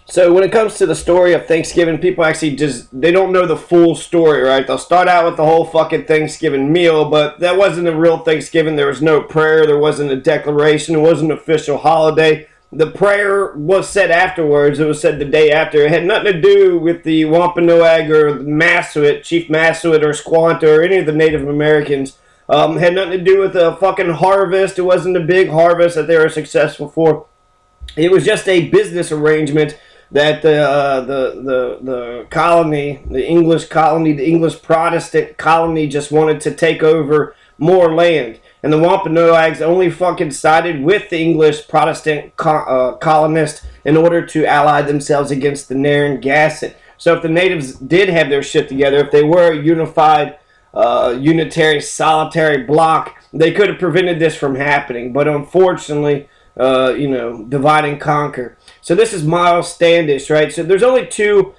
So when it comes to the story of Thanksgiving, people actually they don't know the full story, right? They'll start out with the whole fucking Thanksgiving meal, but that wasn't a real Thanksgiving. There was no prayer, there wasn't a declaration, it wasn't an official holiday. The prayer was said afterwards. It was said the day after. It had nothing to do with the Wampanoag or the Massasoit, Chief Massasoit or Squanto or any of the Native Americans. Had nothing to do with the fucking harvest. It wasn't a big harvest that they were successful for. It was just a business arrangement that the colony, the English colony, the English Protestant colony just wanted to take over more land. And the Wampanoags only fucking sided with the English Protestant colonists in order to ally themselves against the Narragansett. So if the natives did have their shit together, if they were a unified, unitary, solitary block, they could have prevented this from happening. But unfortunately, divide and conquer. So this is Miles Standish, right? So there's only two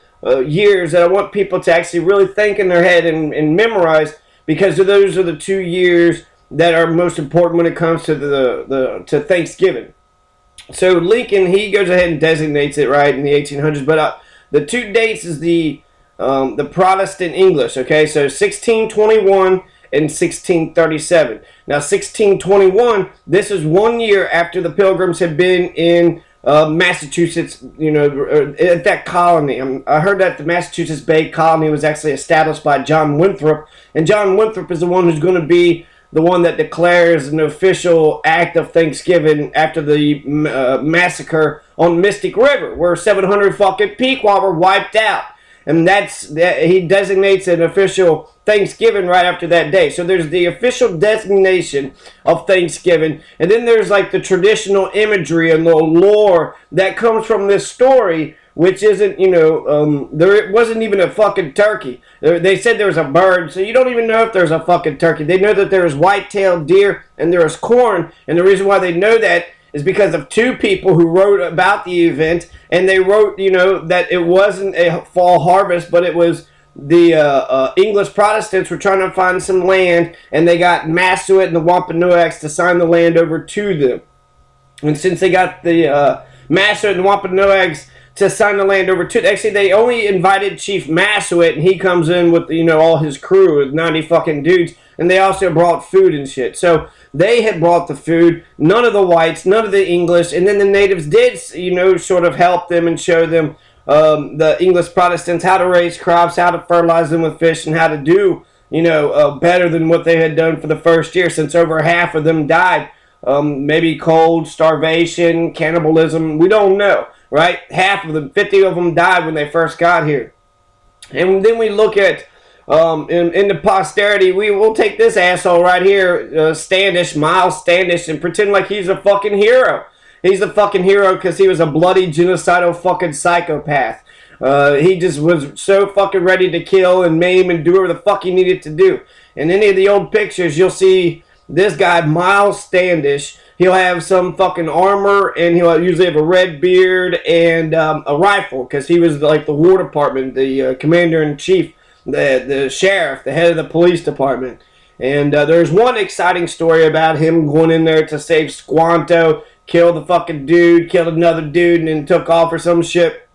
years that I want people to actually really think in their head and memorize, because those are the 2 years that are most important when it comes to to Thanksgiving. So Lincoln, he goes ahead and designates it right in the 1800s, but the two dates is the Protestant English. Okay, so 1621 and 1637. Now 1621, this is 1 year after the Pilgrims had been in Massachusetts, at that colony. I heard that the Massachusetts Bay Colony was actually established by John Winthrop, and John Winthrop is the one who's going to be the one that declares an official act of Thanksgiving after the massacre on Mystic River, where 700 fucking Pequot were wiped out. And he designates an official Thanksgiving right after that day. So there's the official designation of Thanksgiving, and then there's like the traditional imagery and the lore that comes from this story, which isn't, there wasn't even a fucking turkey. They said there was a bird, so you don't even know if there's a fucking turkey. They know that there is white-tailed deer and there is corn, and the reason why they know that is because of two people who wrote about the event, and they wrote, that it wasn't a fall harvest, but it was the English Protestants were trying to find some land, and they got Massasoit and the Wampanoags to sign the land over to them. And since they got the Massasoit and the Wampanoags to sign the land over to, actually they only invited Chief Massasoit, and he comes in with all his crew with 90 fucking dudes, and they also brought food and shit. So they had brought the food, none of the whites, none of the English, and then the natives did, sort of help them and show them, the English Protestants, how to raise crops, how to fertilize them with fish, and how to do, better than what they had done for the first year, since over half of them died. Maybe cold, starvation, cannibalism, we don't know, right? Half of them, 50 of them died when they first got here. And then we look at, in the posterity, we'll take this asshole right here, Standish, Miles Standish, and pretend like he's a fucking hero. He's a fucking hero because he was a bloody, genocidal fucking psychopath. He just was so fucking ready to kill and maim and do whatever the fuck he needed to do. In any of the old pictures, you'll see this guy, Miles Standish. He'll have some fucking armor, and he'll usually have a red beard and a rifle, because he was like the War Department, the commander-in-chief, the sheriff, the head of the police department. And there's one exciting story about him going in there to save Squanto, killed the fucking dude, killed another dude, and then took off or some shit.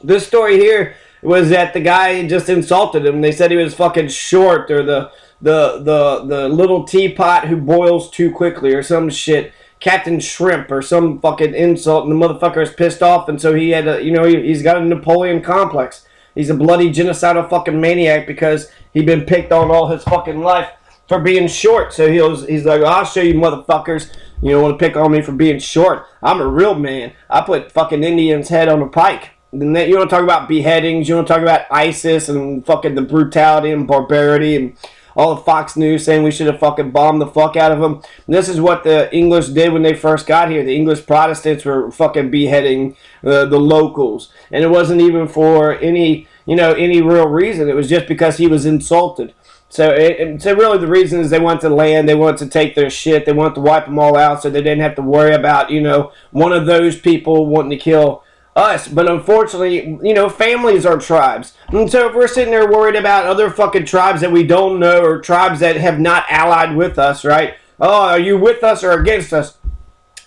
This story here was that the guy just insulted him. They said he was fucking short, or the little teapot who boils too quickly, or some shit. Captain Shrimp, or some fucking insult, and the motherfucker is pissed off, and so he had he's got a Napoleon complex. He's a bloody genocidal fucking maniac because he'd been picked on all his fucking life for being short. So he's like, I'll show you motherfuckers. You don't want to pick on me for being short. I'm a real man. I put fucking Indians' head on a pike. And then you want to talk about beheadings. You want to talk about ISIS and fucking the brutality and barbarity and all the Fox News saying we should have fucking bombed the fuck out of them. And this is what the English did when they first got here. The English Protestants were fucking beheading the locals. And it wasn't even for any real reason. It was just because he was insulted. So really the reason is they want to land, they want to take their shit, they want to wipe them all out so they didn't have to worry about, one of those people wanting to kill us. But unfortunately, families are tribes. And so if we're sitting there worried about other fucking tribes that we don't know, or tribes that have not allied with us, right? Oh, are you with us or against us?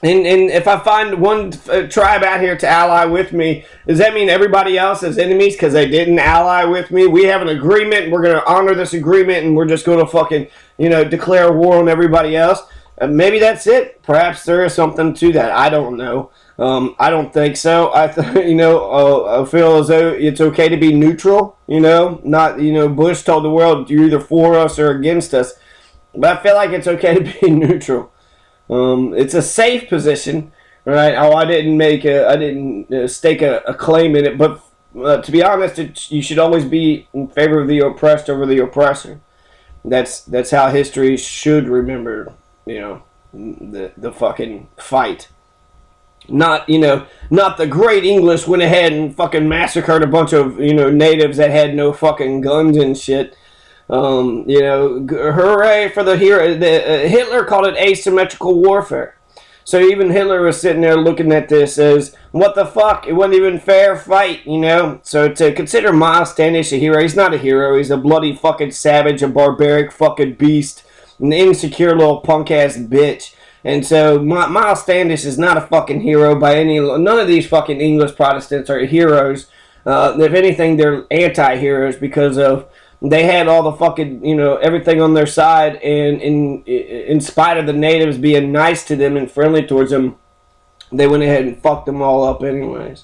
And if I find one tribe out here to ally with me, does that mean everybody else is enemies because they didn't ally with me? We have an agreement. We're going to honor this agreement, and we're just going to fucking, declare war on everybody else. Maybe that's it. Perhaps there is something to that. I don't know. I don't think so. I feel as though it's okay to be neutral. Not Bush told the world you're either for us or against us, but I feel like it's okay to be neutral. It's a safe position, right? Oh, I didn't stake a claim in it, but to be honest, you should always be in favor of the oppressed over the oppressor. That's how history should remember, the fucking fight. Not the great English went ahead and fucking massacred a bunch of natives that had no fucking guns and shit. Hooray for the hero. Hitler called it asymmetrical warfare. So even Hitler was sitting there looking at this as, what the fuck? It wasn't even fair fight, So to consider Miles Standish a hero, he's not a hero. He's a bloody fucking savage, a barbaric fucking beast, an insecure little punk ass bitch. And so Miles Standish is not a fucking hero by none of these fucking English Protestants are heroes. If anything, they're anti-heroes because of they had all the fucking, everything on their side, and in spite of the natives being nice to them and friendly towards them, they went ahead and fucked them all up anyways.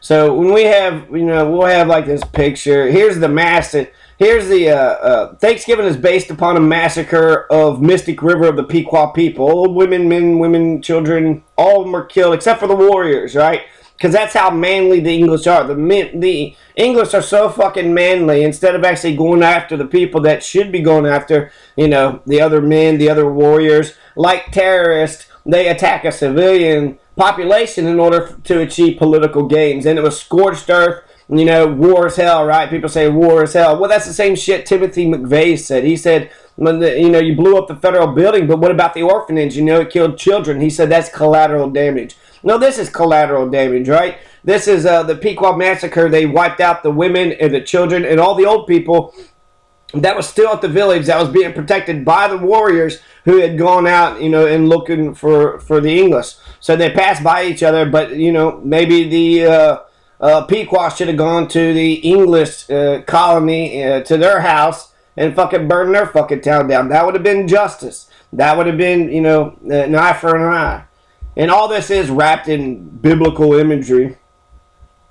So when we have, we'll have like this picture. Here's the massacre. Here's the Thanksgiving is based upon a massacre of Mystic River of the Pequot people. Old women, men, women, children, all of them were killed except for the warriors, right? Because that's how manly the English are. The English are so fucking manly. Instead of actually going after the people that should be going after, the other men, the other warriors, like terrorists, they attack a civilian population in order to achieve political gains. And it was scorched earth, war is hell, right? People say war is hell. Well, that's the same shit Timothy McVeigh said. He said, you blew up the federal building, but what about the orphanage? It killed children. He said that's collateral damage. No, this is collateral damage, right? This is the Pequot massacre. They wiped out the women and the children and all the old people that was still at the village that was being protected by the warriors who had gone out, and looking for the English. So they passed by each other, but, maybe the Pequot should have gone to the English colony, to their house, and fucking burned their fucking town down. That would have been justice. That would have been, an eye for an eye. And all this is wrapped in biblical imagery.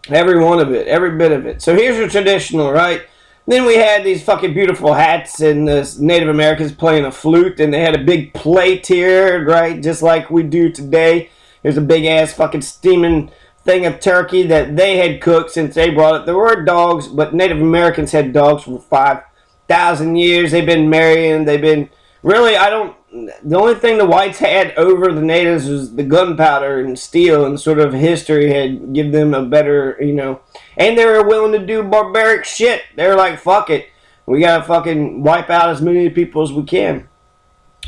Every one of it. Every bit of it. So here's your traditional, right? Then we had these fucking beautiful hats and the Native Americans playing a flute. And they had a big plate here, right? Just like we do today. Here's a big ass fucking steaming thing of turkey that they had cooked since they brought it. There were dogs, but Native Americans had dogs for 5,000 years. They've been marrying. They've been... Really, the only thing the whites had over the natives was the gunpowder and steel, and sort of history had given them a better, and they were willing to do barbaric shit. They were like, fuck it. We gotta fucking wipe out as many people as we can.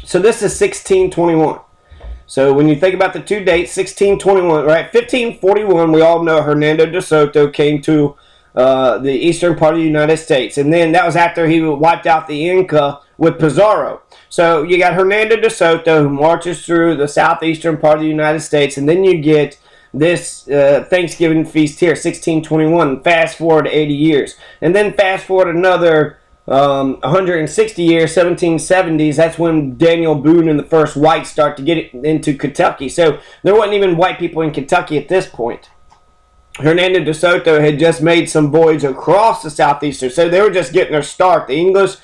So this is 1621. So when you think about the two dates, 1621, right? 1541, we all know Hernando de Soto came to the eastern part of the United States. And then that was after he wiped out the Inca with Pizarro. So you got Hernando de Soto who marches through the southeastern part of the United States, and then you get this Thanksgiving feast here, 1621. Fast forward 80 years. And then fast forward another 160 years, 1770s. That's when Daniel Boone and the first whites start to get into Kentucky. So there wasn't even white people in Kentucky at this point. Hernando de Soto had just made some voyage across the southeastern, so they were just getting their start. The English...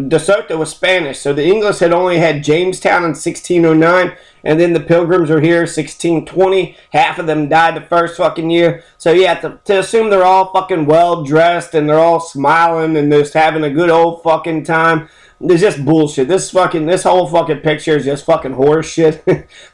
De Soto was Spanish, so the English had only had Jamestown in 1609, and then the Pilgrims were here 1620. Half of them died the first fucking year. So yeah, to assume they're all fucking well dressed and they're all smiling and just having a good old fucking time, it's just bullshit. This whole fucking picture is just fucking horse shit.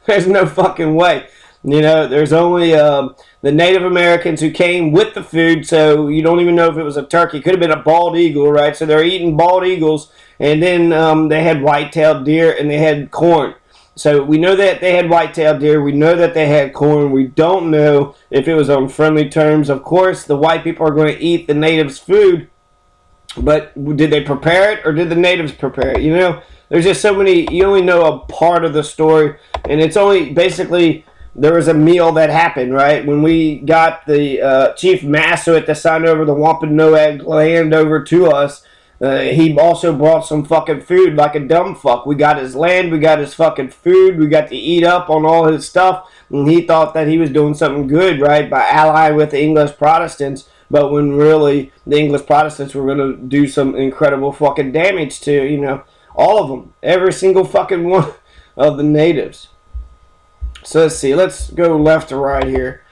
There's no fucking way. There's only the Native Americans who came with the food, so you don't even know if it was a turkey. It could have been a bald eagle, right? So they're eating bald eagles, and then they had white-tailed deer, and they had corn. So we know that they had white-tailed deer. We know that they had corn. We don't know if it was on friendly terms. Of course, the white people are going to eat the natives' food, But did they prepare it, or did the natives prepare it? You know, there's just so many. You only know a part of the story, and it's only basically there was a meal that happened, right? When we got the Chief Massasoit to sign over the Wampanoag land over to us, he also brought some fucking food like a dumb fuck. We got his land, we got his fucking food, we got to eat up on all his stuff, and he thought that he was doing something good, right, by allying with the English Protestants. But when really the English Protestants were going to do some incredible fucking damage to, you know, all of them. Every single fucking one of the natives. So let's see. Let's go left to right here.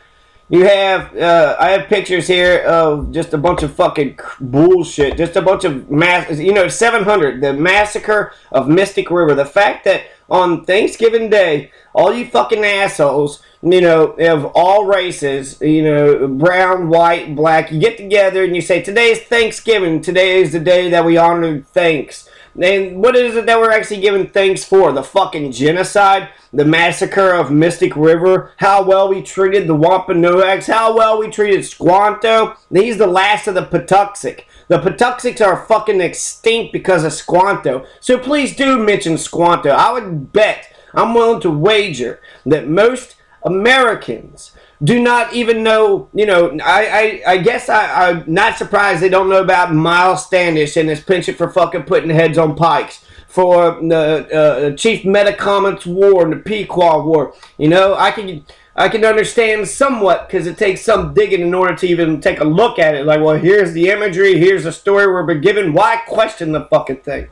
You have, I have pictures here of just a bunch of fucking bullshit. Just a bunch of 700. The massacre of Mystic River. The fact that on Thanksgiving Day, all you fucking assholes, you know, of all races, you know, brown, white, black, you get together and you say, today's Thanksgiving. Today is the day that we honor thanks. And what is it that we're actually giving thanks for? The fucking genocide? The massacre of Mystic River? How well we treated the Wampanoags? How well we treated Squanto? He's the last of the Patuxet. The Patuxets are fucking extinct because of Squanto. So please do mention Squanto. I would bet, I'm willing to wager, that most Americans do not even know, you know, I guess I'm not surprised they don't know about Miles Standish and his penchant for fucking putting heads on pikes, for the Chief Metacomet's War and the Pequot War. You know, I can understand somewhat because it takes some digging in order to even take a look at it. Like, well, here's the imagery, here's the story we're given. Why question the fucking thing?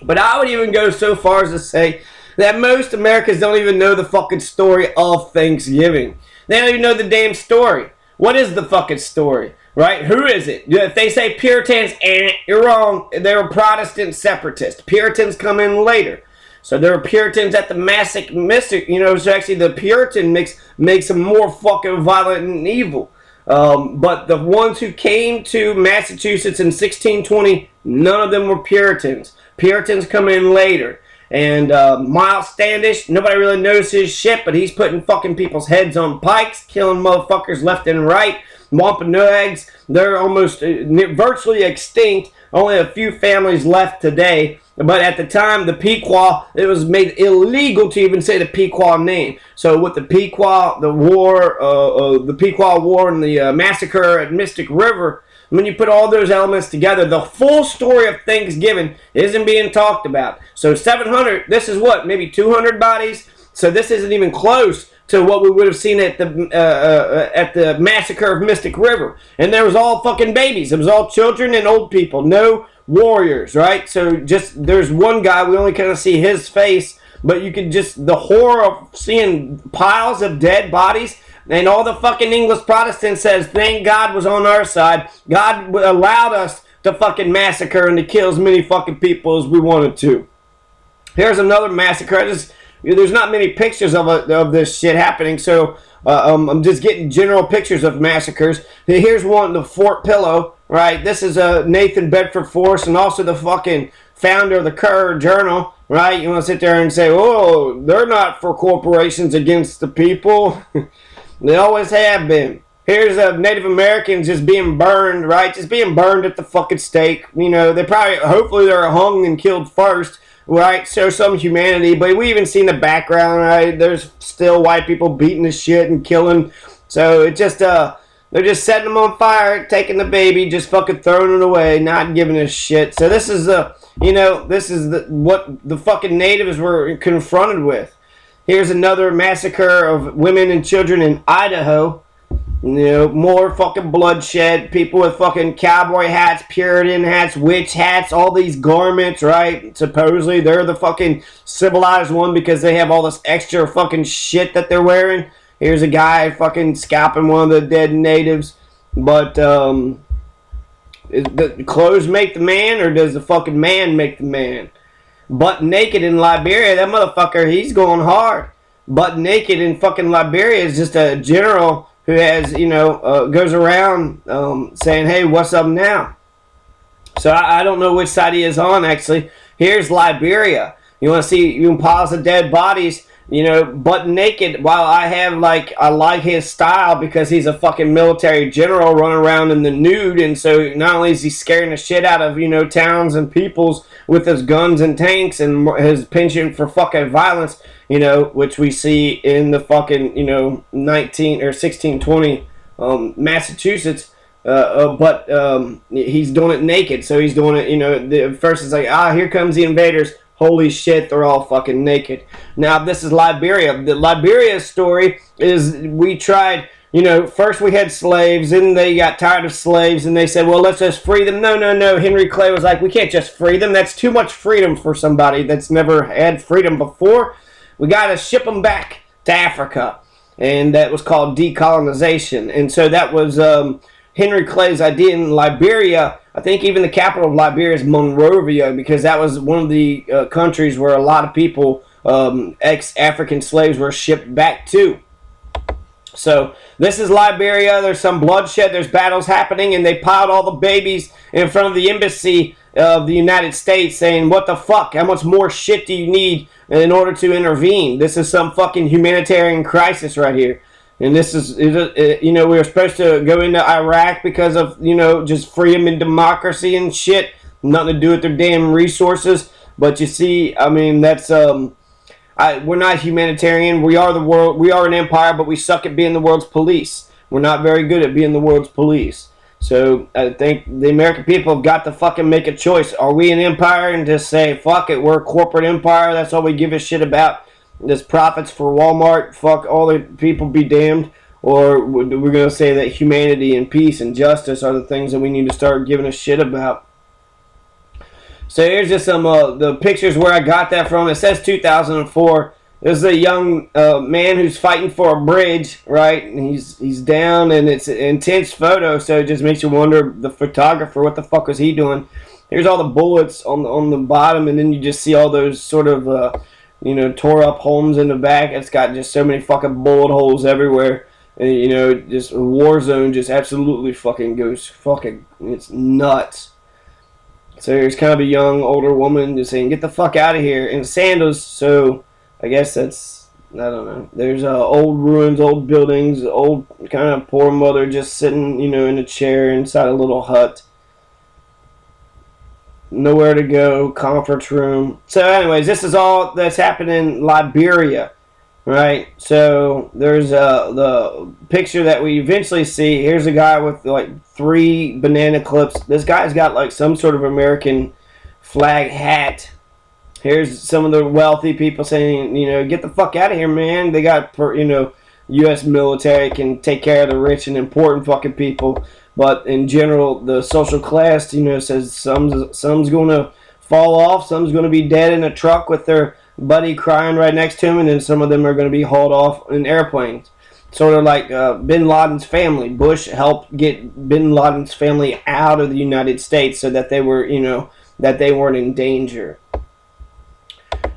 But I would even go so far as to say that most Americans don't even know the fucking story of Thanksgiving. They don't even know the damn story. What is the fucking story? Right? Who is it? If they say Puritans, you're wrong. They're Protestant separatists. Puritans come in later. So there are Puritans at the Mystic, you know, so actually the Puritan makes them more fucking violent and evil. But the ones who came to Massachusetts in 1620, none of them were Puritans. Puritans come in later. And Miles Standish, nobody really knows his shit, but he's putting fucking people's heads on pikes, killing motherfuckers left and right. Wampanoags, they're almost virtually extinct. Only a few families left today. But at the time, the Pequot, it was made illegal to even say the Pequot name. So with the Pequot, the Pequot War and the massacre at Mystic River, when you put all those elements together, the full story of Thanksgiving isn't being talked about. So 700, this is what, maybe 200 bodies? So this isn't even close to what we would have seen at the massacre of Mystic River. And there was all fucking babies. It was all children and old people. No warriors, right? So just, there's one guy, we only kind of see his face, but you could just, the horror of seeing piles of dead bodies. And all the fucking English Protestants says, thank God was on our side. God allowed us to fucking massacre and to kill as many fucking people as we wanted to. Here's another massacre. There's not many pictures of this shit happening, so I'm just getting general pictures of massacres. Here's one, the Fort Pillow, right? This is Nathan Bedford Forrest and also the fucking founder of the Courier Journal, right? You want to sit there and say, oh, they're not for corporations against the people. They always have been. Here's Native Americans just being burned, right? Just being burned at the fucking stake. You know, hopefully they're hung and killed first, right? Show some humanity. But we even seen the background, right? There's still white people beating the shit and killing. So it just, they're just setting them on fire, taking the baby, just fucking throwing it away, not giving a shit. So this is what the fucking natives were confronted with. Here's another massacre of women and children in Idaho. You know, more fucking bloodshed. People with fucking cowboy hats, Puritan hats, witch hats, all these garments, right? Supposedly they're the fucking civilized one because they have all this extra fucking shit that they're wearing. Here's a guy fucking scalping one of the dead natives. But, the clothes make the man, or does the fucking man make the man? Butt naked in Liberia, that motherfucker, he's going hard. Butt naked in fucking Liberia is just a general who has, goes around saying, hey, what's up now? So I don't know which side he is on, actually. Here's Liberia. You want to see piles of dead bodies. butt naked. While I like his style because he's a fucking military general running around in the nude, and so not only is he scaring the shit out of towns and peoples with his guns and tanks and his penchant for fucking violence, which we see in the fucking 19 or 1620 Massachusetts. But he's doing it naked, so he's doing it. First it's like, here comes the invaders. Holy shit, they're all fucking naked. Now, this is Liberia. The Liberia story is we tried, first we had slaves, then they got tired of slaves, and they said, well, let's just free them. No. Henry Clay was like, we can't just free them. That's too much freedom for somebody that's never had freedom before. We got to ship them back to Africa. And that was called decolonization. And so that was Henry Clay's idea in Liberia. I think even the capital of Liberia is Monrovia, because that was one of the countries where a lot of people, ex-African slaves, were shipped back to. So this is Liberia. There's some bloodshed. There's battles happening, and they piled all the babies in front of the embassy of the United States saying, what the fuck? How much more shit do you need in order to intervene? This is some fucking humanitarian crisis right here. And this is, we were supposed to go into Iraq because of, just freedom and democracy and shit. Nothing to do with their damn resources. But you see, I mean, that's, we're not humanitarian. We are the world. We are an empire, but we suck at being the world's police. We're not very good at being the world's police. So I think the American people have got to fucking make a choice. Are we an empire and just say, fuck it, we're a corporate empire. That's all we give a shit about. There's profits for Walmart, fuck all the people be damned, or we're going to say that humanity and peace and justice are the things that we need to start giving a shit about. So here's just some the pictures where I got that from. It says 2004. There's a young man who's fighting for a bridge, right? And he's down, and it's an intense photo, so it just makes you wonder, the photographer, what the fuck was he doing? Here's all the bullets on the bottom, and then you just see all those sort of tore up homes in the back. It's got just so many fucking bullet holes everywhere. And, just a war zone just absolutely fucking goes fucking, it's nuts. So here's kind of a young, older woman just saying, get the fuck out of here, in sandals. So I guess that's, I don't know. There's old ruins, old buildings, old kind of poor mother just sitting, in a chair inside a little hut. Nowhere to go, conference room. So anyways, this is all that's happening in Liberia, right? So there's the picture that we eventually see. Here's a guy with like 3 banana clips. This guy's got like some sort of American flag hat. Here's some of the wealthy people saying, get the fuck out of here, man. They got, U.S. military can take care of the rich and important fucking people. But in general, the social class, says some's going to fall off, some's going to be dead in a truck with their buddy crying right next to him, and then some of them are going to be hauled off in airplanes. Sort of like Bin Laden's family. Bush helped get Bin Laden's family out of the United States so that they were, that they weren't in danger.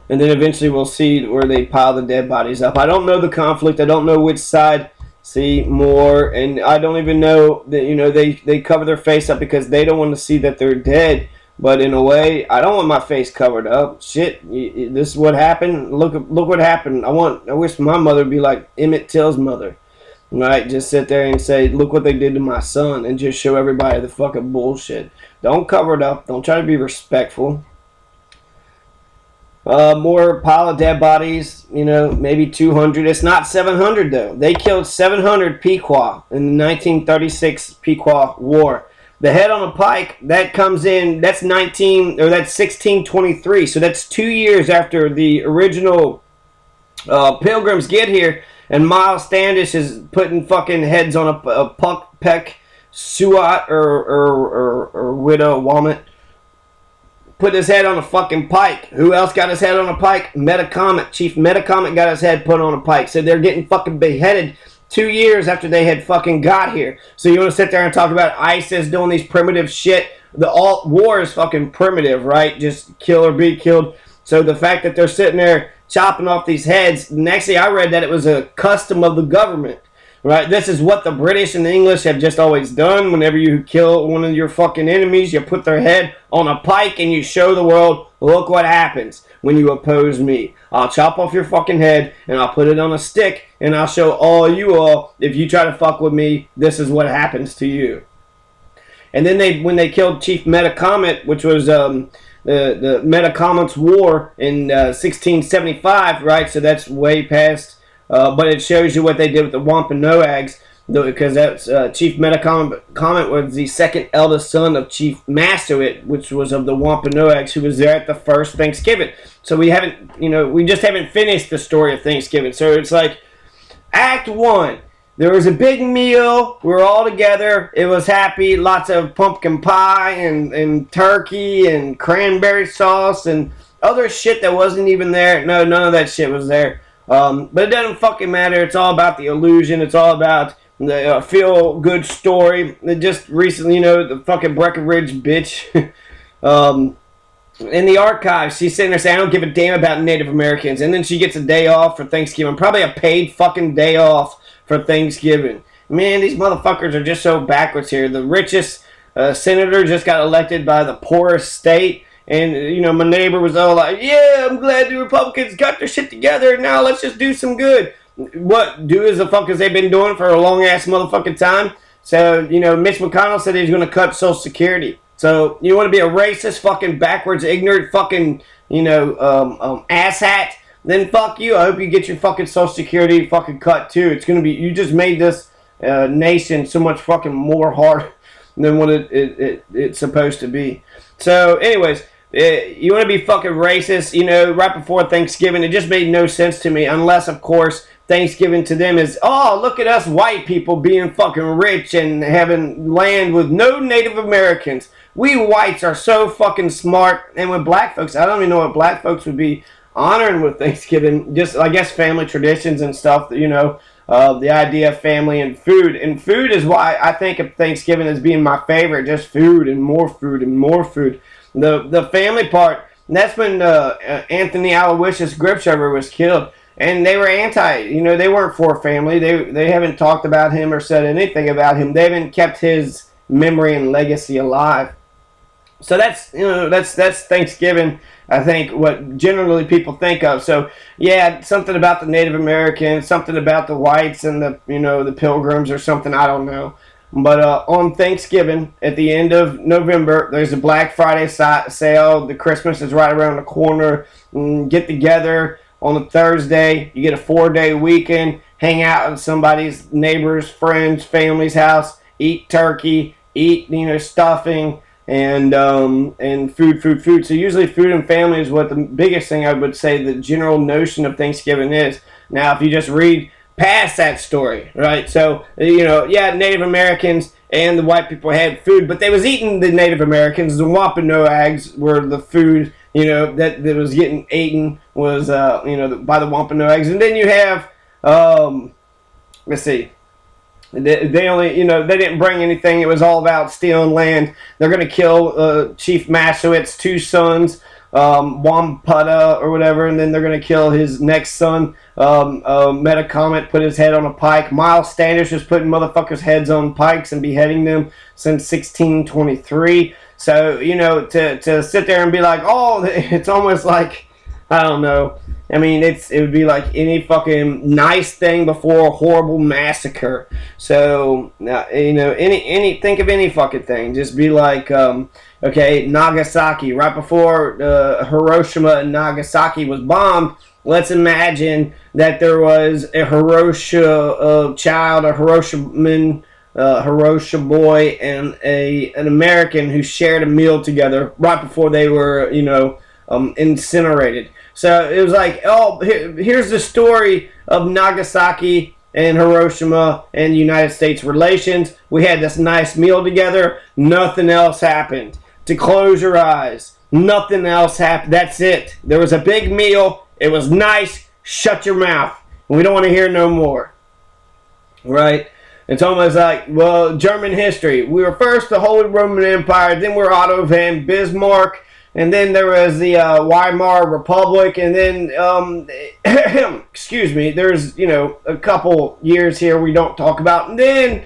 And then eventually we'll see where they pile the dead bodies up. I don't know the conflict. I don't know which side. See more, and I don't even know that they cover their face up because they don't want to see that they're dead. But in a way, I don't want my face covered up. Shit, this is what happened. Look what happened. I wish my mother would be like Emmett Till's mother, right? Just sit there and say, look what they did to my son, and just show everybody the fucking bullshit. Don't cover it up. Don't try to be respectful. More pile of dead bodies, maybe 200. It's not 700, though. They killed 700 Pequot in the 1936 Pequot War. The head on a pike, that comes in, that's 1623. So that's 2 years after the original Pilgrims get here. And Miles Standish is putting fucking heads on a Peck Suat or Widow Womit. Put his head on a fucking pike. Who else got his head on a pike? Metacomet. Chief Metacomet got his head put on a pike. So they're getting fucking beheaded 2 years after they had fucking got here. So you want to sit there and talk about ISIS doing these primitive shit? The war is fucking primitive, right? Just kill or be killed. So the fact that they're sitting there chopping off these heads, actually I read that it was a custom of the government. Right? This is what the British and the English have just always done. Whenever you kill one of your fucking enemies, you put their head on a pike and you show the world, look what happens when you oppose me. I'll chop off your fucking head and I'll put it on a stick and I'll show all you all, if you try to fuck with me, this is what happens to you. And then when they killed Chief Metacomet, which was the Metacomet's War in 1675, right? So that's way past. But it shows you what they did with the Wampanoags, because that's Chief Metacomet was the second eldest son of Chief Massasoit, which was of the Wampanoags, who was there at the first Thanksgiving. So we just haven't finished the story of Thanksgiving. So it's like Act 1. There was a big meal. We were all together. It was happy. Lots of pumpkin pie and turkey and cranberry sauce and other shit that wasn't even there. No, none of that shit was there. But it doesn't fucking matter. It's all about the illusion. It's all about the feel-good story. It just recently, the fucking Breckenridge bitch in the archives, she's sitting there saying, I don't give a damn about Native Americans. And then she gets a day off for Thanksgiving. Probably a paid fucking day off for Thanksgiving. Man, these motherfuckers are just so backwards here. The richest senator just got elected by the poorest state. And, my neighbor was all like, yeah, I'm glad the Republicans got their shit together. Now let's just do some good. What do as the fuck as they've been doing for a long-ass motherfucking time? So, Mitch McConnell said he's going to cut Social Security. So, you want to be a racist, fucking backwards, ignorant, fucking, asshat? Then fuck you. I hope you get your fucking Social Security fucking cut, too. It's going to be, you just made this nation so much fucking more hard than what it's supposed to be. So, anyways, you want to be fucking racist, right before Thanksgiving. It just made no sense to me, unless, of course, Thanksgiving to them is, oh, look at us white people being fucking rich and having land with no Native Americans. We whites are so fucking smart. And with black folks, I don't even know what black folks would be honoring with Thanksgiving. Just, I guess, family traditions and stuff, the idea of family and food. And food is why I think of Thanksgiving as being my favorite. Just food and more food and more food. The family part, that's when Anthony Aloysius Gripshover was killed. And they were they weren't for family. They haven't talked about him or said anything about him. They haven't kept his memory and legacy alive. So that's Thanksgiving, I think, what generally people think of. So, yeah, something about the Native Americans, something about the whites and the Pilgrims or something, I don't know. But on Thanksgiving, at the end of November, there's a Black Friday sale. The Christmas is right around the corner. Get together on a Thursday. You get a 4-day weekend. Hang out at somebody's neighbor's, friends, family's house. Eat turkey. Eat, stuffing. And food. So usually food and family is what the biggest thing I would say the general notion of Thanksgiving is. Now, if you just read past that story, right? So, Native Americans and the white people had food, but they was eating the Native Americans. The Wampanoags were the food, that was getting eaten was, by the Wampanoags. And then you have, let's see. They only, they didn't bring anything. It was all about stealing land. They're going to kill Chief Massasoit's 2 sons, Wamputa or whatever, and then they're going to kill his next son, Metacomet, put his head on a pike. Miles Standish was putting motherfuckers' heads on pikes and beheading them since 1623. So, to sit there and be like, oh, it's almost like, I don't know. I mean, it would be like any fucking nice thing before a horrible massacre. So, think of any fucking thing. Just be like, okay, Nagasaki, right before Hiroshima and Nagasaki was bombed. Let's imagine that there was a Hiroshima child, a Hiroshiman, Hiroshima boy, and an American who shared a meal together right before they were, incinerated. So it was like, oh, here's the story of Nagasaki and Hiroshima and United States relations. We had this nice meal together. Nothing else happened. To close your eyes. Nothing else happened. That's it. There was a big meal. It was nice. Shut your mouth. We don't want to hear no more. Right? It's almost like, well, German history. We were first the Holy Roman Empire. Then we're Otto von Bismarck. and then there was the Weimar Republic, and then excuse me, there's a couple years here we don't talk about, and then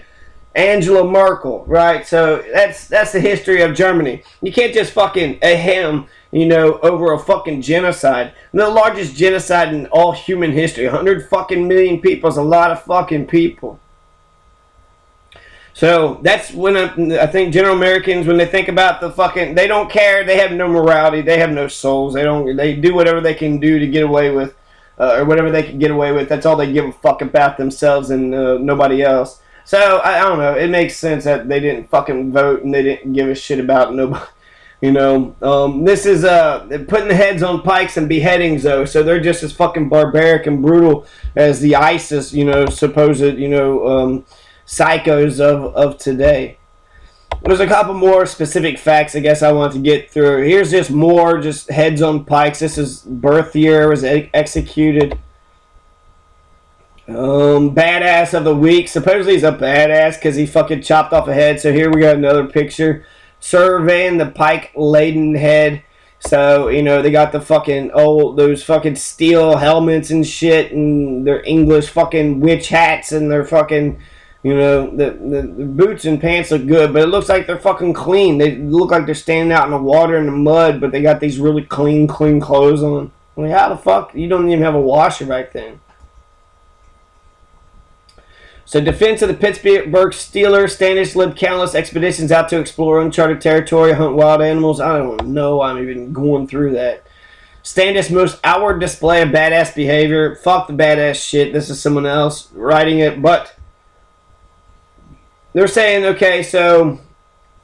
Angela Merkel, right? So that's the history of Germany. You can't just fucking ahem, over a fucking genocide. The largest genocide in all human history. 100 fucking million people is a lot of fucking people. So that's when I think general Americans, when they think about the fucking, they don't care. They have no morality. They have no souls. They do whatever they can do to get away with, or whatever they can get away with. That's all they give a fuck about themselves and nobody else. So I don't know. It makes sense that they didn't fucking vote and they didn't give a shit about nobody. This is putting the heads on pikes and beheadings though. So they're just as fucking barbaric and brutal as the ISIS, supposed psychos of today. There's a couple more specific facts I guess I want to get through. Here's just more just heads on pikes. This is birth year was executed. Badass of the week. Supposedly he's a badass because he fucking chopped off a head. So here we got another picture surveying the pike laden head. So they got the fucking those fucking steel helmets and shit, and their English fucking witch hats, and their fucking the boots and pants look good, but it looks like they're fucking clean. They look like they're standing out in the water and the mud, but they got these really clean clothes on. Like, how the fuck? You don't even have a washer back then. So, defense of the Pittsburgh Steelers. Standish led countless expeditions out to explore uncharted territory, hunt wild animals. I don't know. I'm even going through that. Standish most outward display of badass behavior. Fuck the badass shit. This is someone else writing it, but they're saying, okay, so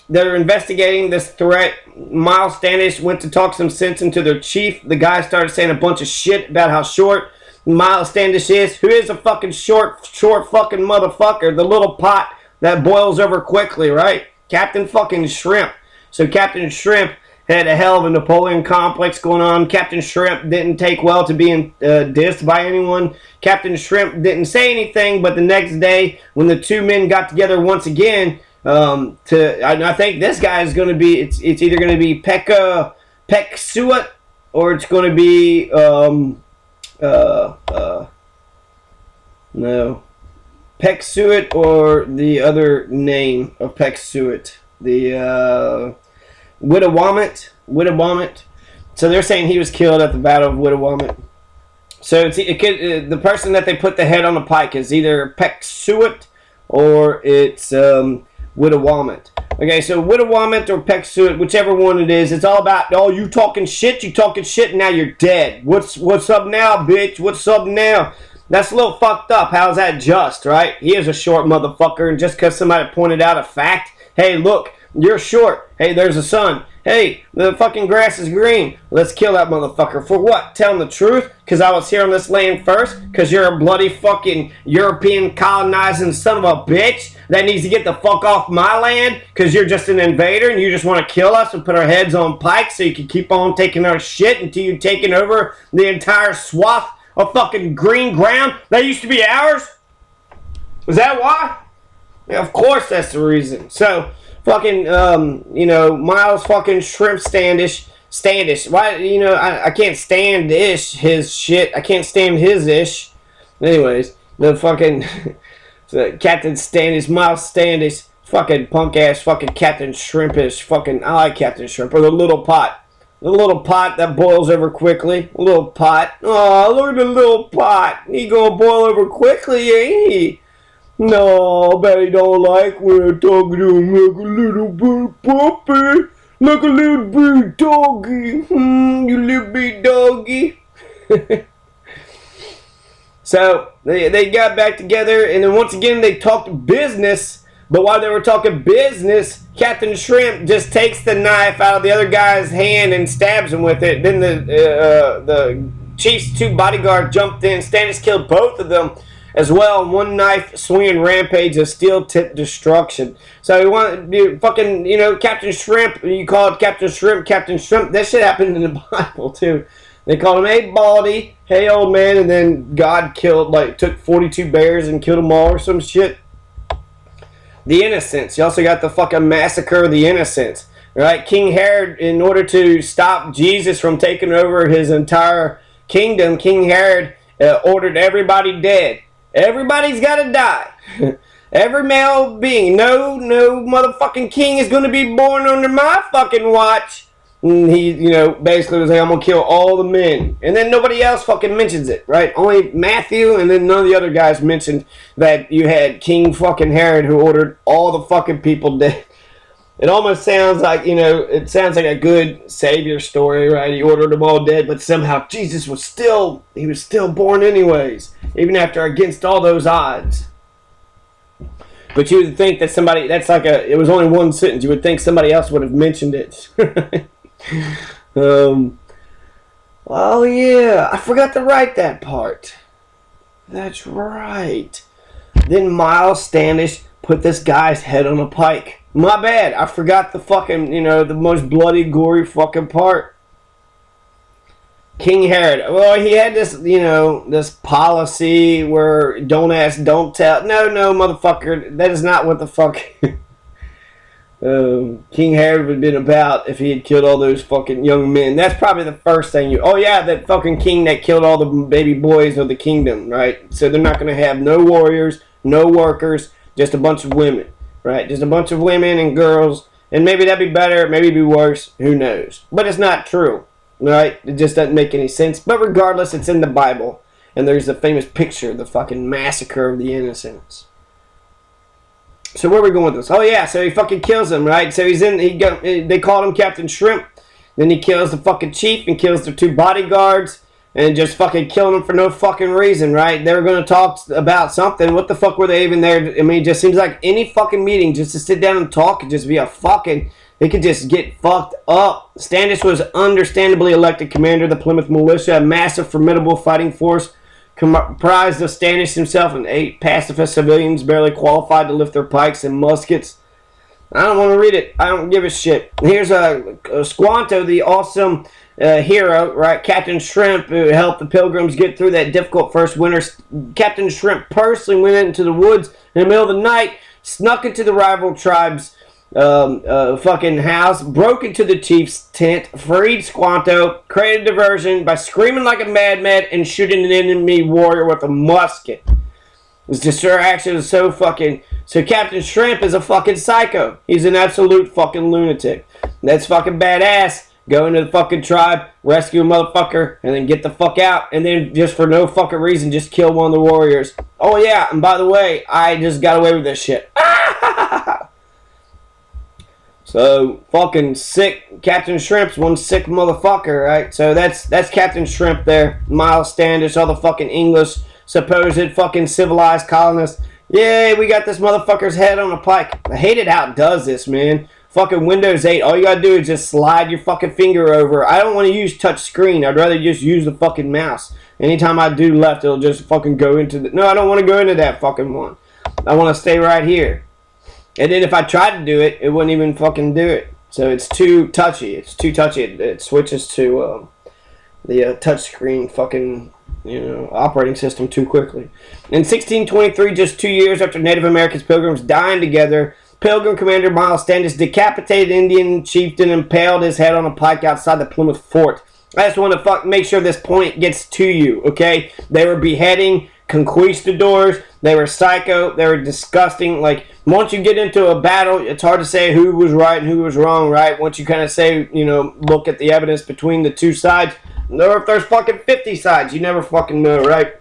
they're investigating this threat. Miles Standish went to talk some sense into their chief. The guy started saying a bunch of shit about how short Miles Standish is, who is a fucking short fucking motherfucker, the little pot that boils over quickly, right? Captain fucking Shrimp. So Captain Shrimp had a hell of a Napoleon complex going on. Captain Shrimp didn't take well to being dissed by anyone. Captain Shrimp didn't say anything, but the next day, when the two men got together once again, I think this guy is going to be, it's either going to be Peck Suet, or it's going to be, no, Peck Suet, or the other name of Peck Suet, the, Wittawamut. So they're saying he was killed at the Battle of Wittawamut. So the person that they put the head on the pike is either Peck Suet or it's Wittawamut. Okay, so Wittawamut or Peck Suet, whichever one it is, it's all about, you talking shit, and now you're dead. What's up now, bitch? What's up now? That's a little fucked up. How's that just, right? He is a short motherfucker, and just because somebody pointed out a fact, hey, look, you're short. Hey, there's a sun. Hey, the fucking grass is green. Let's kill that motherfucker. For what? Telling the truth? Because I was here on this land first? Because you're a bloody fucking European colonizing son of a bitch that needs to get the fuck off my land? Because you're just an invader and you just want to kill us and put our heads on pikes so you can keep on taking our shit until you've taken over the entire swath of fucking green ground that used to be ours? Is that why? Yeah, of course that's the reason. So, fucking, Miles fucking Shrimp Standish. Why, I can't stand his shit. I can't stand his ish. Anyways, the fucking Captain Standish, Miles Standish, fucking punk ass, fucking Captain Shrimpish, fucking, I like Captain Shrimp, or the little pot. The little pot that boils over quickly. A little pot. Oh, look at the little pot. He gonna boil over quickly, ain't he? No, I bet he don't like when I talk to him like a little bitty puppy. Like a little bitty doggy. You little bitty doggy. So, they got back together, and then once again, they talked business. But while they were talking business, Captain Shrimp just takes the knife out of the other guy's hand and stabs him with it. Then the chief's two bodyguards jumped in. Stannis killed both of them as well. One knife swinging rampage of steel tip destruction. So you want fucking, Captain Shrimp, you call it Captain Shrimp. That shit happened in the Bible too. They called him, hey Baldy, hey old man, and then God took 42 bears and killed them all or some shit. The Innocents. You also got the fucking massacre of the Innocents. right? King Herod, in order to stop Jesus from taking over his entire kingdom, King Herod ordered everybody dead. Everybody's got to die. Every male being. No motherfucking king is going to be born under my fucking watch. And he, basically was like, I'm going to kill all the men. And then nobody else fucking mentions it, right? Only Matthew and then none of the other guys mentioned that you had King fucking Herod who ordered all the fucking people dead. It almost sounds like, it sounds like a good savior story, right? He ordered them all dead, but somehow Jesus was still born anyways, even after against all those odds. But you would think that somebody, it was only one sentence. You would think somebody else would have mentioned it. Oh yeah, I forgot to write that part. That's right. Then Miles Standish put this guy's head on a pike. My bad. I forgot the fucking, the most bloody, gory fucking part. King Herod. Well, he had this, this policy where don't ask, don't tell. No, motherfucker. That is not what the fuck King Herod would have been about if he had killed all those fucking young men. That's probably the first thing oh yeah, that fucking king that killed all the baby boys of the kingdom, right? So they're not going to have no warriors, no workers, just a bunch of women, right? Just a bunch of women and girls. And maybe that'd be better, maybe it'd be worse, who knows? But it's not true, right? It just doesn't make any sense. But regardless, it's in the Bible. And there's the famous picture, the fucking massacre of the innocents. So where are we going with this? Oh yeah, so he fucking kills him, right? So they called him Captain Shrimp. Then he kills the fucking chief and kills the two bodyguards. And just fucking killing them for no fucking reason, right? They were going to talk about something. What the fuck were they even there? I mean, it just seems like any fucking meeting just to sit down and talk could just be a fucking... They could just get fucked up. Standish was understandably elected commander of the Plymouth Militia, a massive, formidable fighting force comprised of Standish himself and 8 pacifist civilians barely qualified to lift their pikes and muskets. I don't want to read it. I don't give a shit. Here's Squanto, the awesome hero, right? Captain Shrimp, who helped the Pilgrims get through that difficult first winter. Captain Shrimp personally went into the woods in the middle of the night, snuck into the rival tribe's fucking house, broke into the chief's tent, freed Squanto, created diversion by screaming like a madman and shooting an enemy warrior with a musket. His distraction is so fucking... So Captain Shrimp is a fucking psycho. He's an absolute fucking lunatic. That's fucking badass. Go into the fucking tribe, rescue a motherfucker, and then get the fuck out. And then just for no fucking reason, just kill one of the warriors. Oh yeah, and by the way, I just got away with this shit. So, fucking sick. Captain Shrimp's one sick motherfucker, right? So that's Captain Shrimp there. Miles Standish, all the fucking English, supposed fucking civilized colonists. Yay, we got this motherfucker's head on a pike. I hate it how it does this, man. Fucking Windows 8, all you gotta do is just slide your fucking finger over. I don't want to use touch screen. I'd rather just use the fucking mouse. Anytime I do left, it'll just fucking go into the... No, I don't want to go into that fucking one. I want to stay right here. And then if I tried to do it, it wouldn't even fucking do it. So it's too touchy. It's too touchy. It switches to the touchscreen fucking, operating system too quickly. In 1623, just 2 years after Native Americans Pilgrims dying together, Pilgrim Commander Miles Standish decapitated Indian chieftain and impaled his head on a pike outside the Plymouth Fort. I just want to make sure this point gets to you, okay? They were beheading conquistadors. They were psycho. They were disgusting. Like, once you get into a battle, it's hard to say who was right and who was wrong, right? Once you kind of say, look at the evidence between the two sides. Or if there's fucking 50 sides, you never fucking know, right?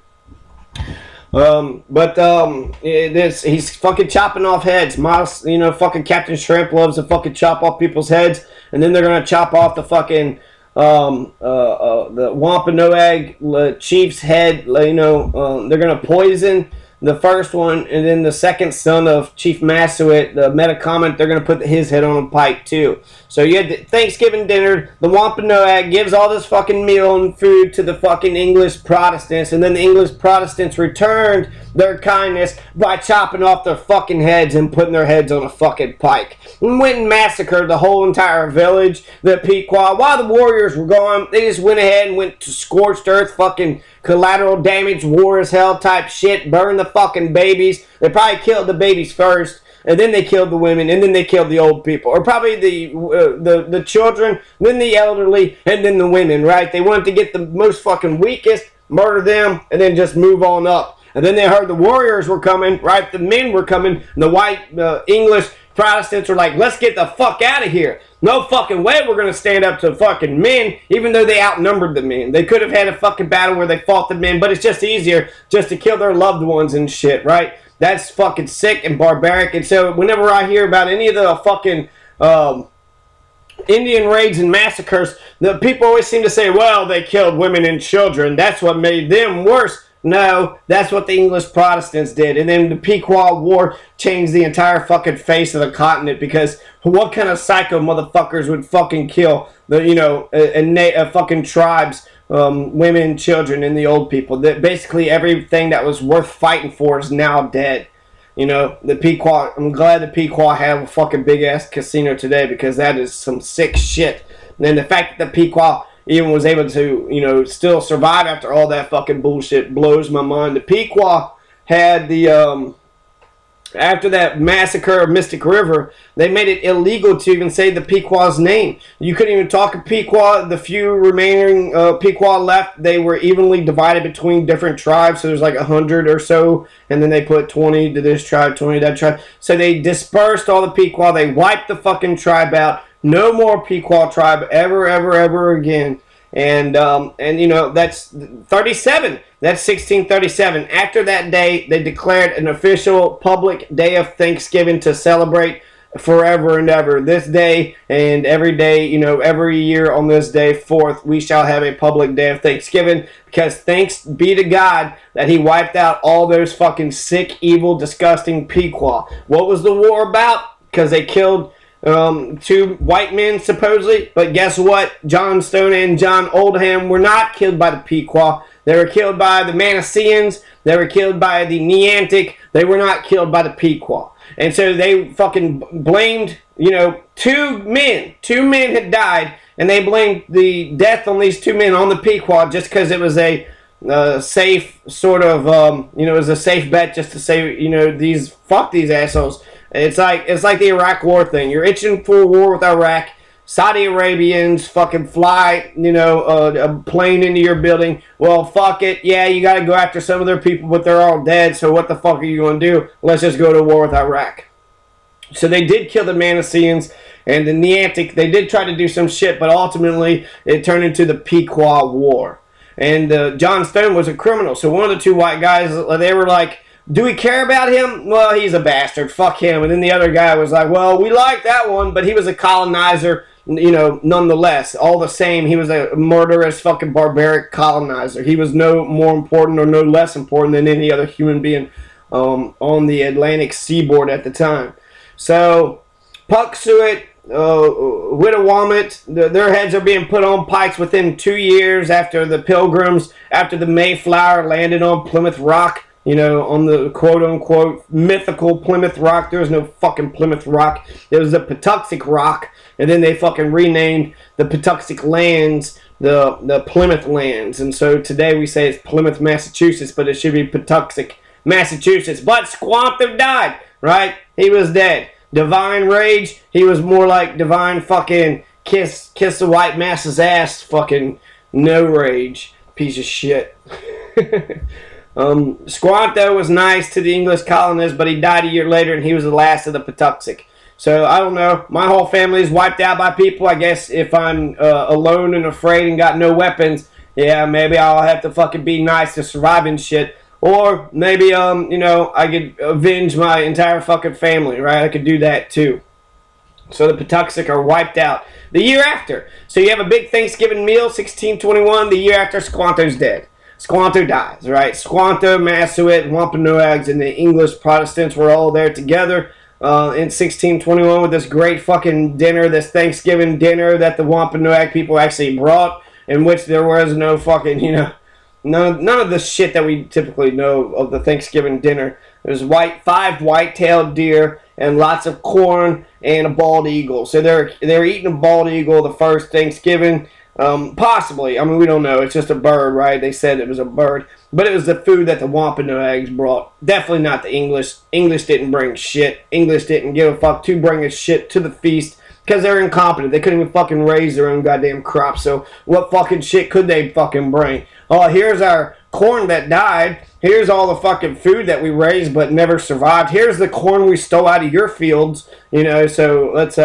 He's fucking chopping off heads. Miles, fucking Captain Shrimp loves to fucking chop off people's heads. And then they're going to chop off the fucking... the Wampanoag chief's head. They're gonna poison the first one, and then the second son of Chief Massasoit, the Metacomet, they're gonna put his head on a pike too. So you had the Thanksgiving dinner. The Wampanoag gives all this fucking meal and food to the fucking English Protestants, and then the English Protestants returned their kindness by chopping off their fucking heads and putting their heads on a fucking pike. And went and massacred the whole entire village, the Pequot. While the warriors were gone, they just went ahead and went to scorched earth, fucking collateral damage, war as hell type shit, burned the fucking babies. They probably killed the babies first. and then they killed the women, and then they killed the old people, or probably the children, then the elderly, and then the women, right? They wanted to get the most fucking weakest, murder them, and then just move on up. And then they heard the warriors were coming, right? The men were coming, and the white English Protestants were like, let's get the fuck out of here. No fucking way we're going to stand up to fucking men, even though they outnumbered the men. They could have had a fucking battle where they fought the men, but it's just easier just to kill their loved ones and shit, right? That's fucking sick and barbaric. And so whenever I hear about any of the fucking Indian raids and massacres, the people always seem to say, well, they killed women and children. That's what made them worse. No, that's what the English Protestants did. And then the Pequot War changed the entire fucking face of the continent, because what kind of psycho motherfuckers would fucking kill the, fucking tribes, women, children, and the old people? That basically everything that was worth fighting for is now dead. You know, the Pequot, I'm glad the Pequot have a fucking big ass casino today, because that is some sick shit. And the fact that the Pequot even was able to, still survive after all that fucking bullshit blows my mind. The Pequot had after that massacre of Mystic River, they made it illegal to even say the Pequot's name. You couldn't even talk of Pequot. The few remaining Pequot left, they were evenly divided between different tribes. So there's like 100 or so, and then they put 20 to this tribe, 20 to that tribe. So they dispersed all the Pequot. They wiped the fucking tribe out. No more Pequot tribe ever again. And that's 37. That's 1637. After that day, they declared an official public day of Thanksgiving to celebrate forever and ever. This day and every day, every year on this day, 4th, we shall have a public day of Thanksgiving, because thanks be to God that he wiped out all those fucking sick, evil, disgusting Pequot. What was the war about? Because they killed 2 white men, supposedly. But guess what? John Stone and John Oldham were not killed by the Pequot. They were killed by the Manassians. They were killed by the Neantic. They were not killed by the Pequot. And so they fucking blamed, 2 men. 2 men had died, and they blamed the death on these 2 men on the Pequot just because it was a safe sort of, it was a safe bet just to say, fuck these assholes. It's like the Iraq War thing. You're itching for a war with Iraq. Saudi Arabians fucking fly, a plane into your building. Well, fuck it. Yeah, you got to go after some of their people, but they're all dead. So what the fuck are you going to do? Let's just go to war with Iraq. So they did kill the Manassians and the Neantic. They did try to do some shit, but ultimately it turned into the Pequot War. And John Stone was a criminal. So one of the 2 white guys, they were like, do we care about him? Well, he's a bastard. Fuck him. And then the other guy was like, well, we like that one, but he was a colonizer, nonetheless. All the same, he was a murderous, fucking barbaric colonizer. He was no more important or no less important than any other human being on the Atlantic seaboard at the time. So, Pucksuit, Wittawamut, their heads are being put on pikes within 2 years after the Pilgrims, after the Mayflower landed on Plymouth Rock. On the quote-unquote mythical Plymouth Rock. There was no fucking Plymouth Rock. There was the Patuxent Rock, and then they fucking renamed the Patuxent Lands the Plymouth Lands. And so today we say it's Plymouth, Massachusetts, but it should be Patuxent, Massachusetts. But Squanto died, right? He was dead. Divine Rage, he was more like Divine fucking kiss the white masses ass, fucking no rage. Piece of shit. Squanto was nice to the English colonists, but he died a year later, and he was the last of the Patuxent. So, I don't know. My whole family is wiped out by people. I guess if I'm alone and afraid and got no weapons, yeah, maybe I'll have to fucking be nice to survive and shit. Or maybe, I could avenge my entire fucking family, right? I could do that, too. So the Patuxent are wiped out the year after. So you have a big Thanksgiving meal, 1621, the year after Squanto's dead. Squanto dies, right? Squanto, Massasoit, Wampanoags, and the English Protestants were all there together in 1621 with this great fucking dinner, this Thanksgiving dinner that the Wampanoag people actually brought, in which there was no fucking, none of the shit that we typically know of the Thanksgiving dinner. There's 5 white-tailed deer and lots of corn and a bald eagle. So they're eating a bald eagle the first Thanksgiving. Possibly. I mean, we don't know. It's just a bird, right? They said it was a bird. But it was the food that the Wampanoags brought. Definitely not the English. English didn't bring shit. English didn't give a fuck to bring a shit to the feast because they're incompetent. They couldn't even fucking raise their own goddamn crops. So what fucking shit could they fucking bring? Oh, here's our corn that died. Here's all the fucking food that we raised but never survived. Here's the corn we stole out of your fields. You know, so let's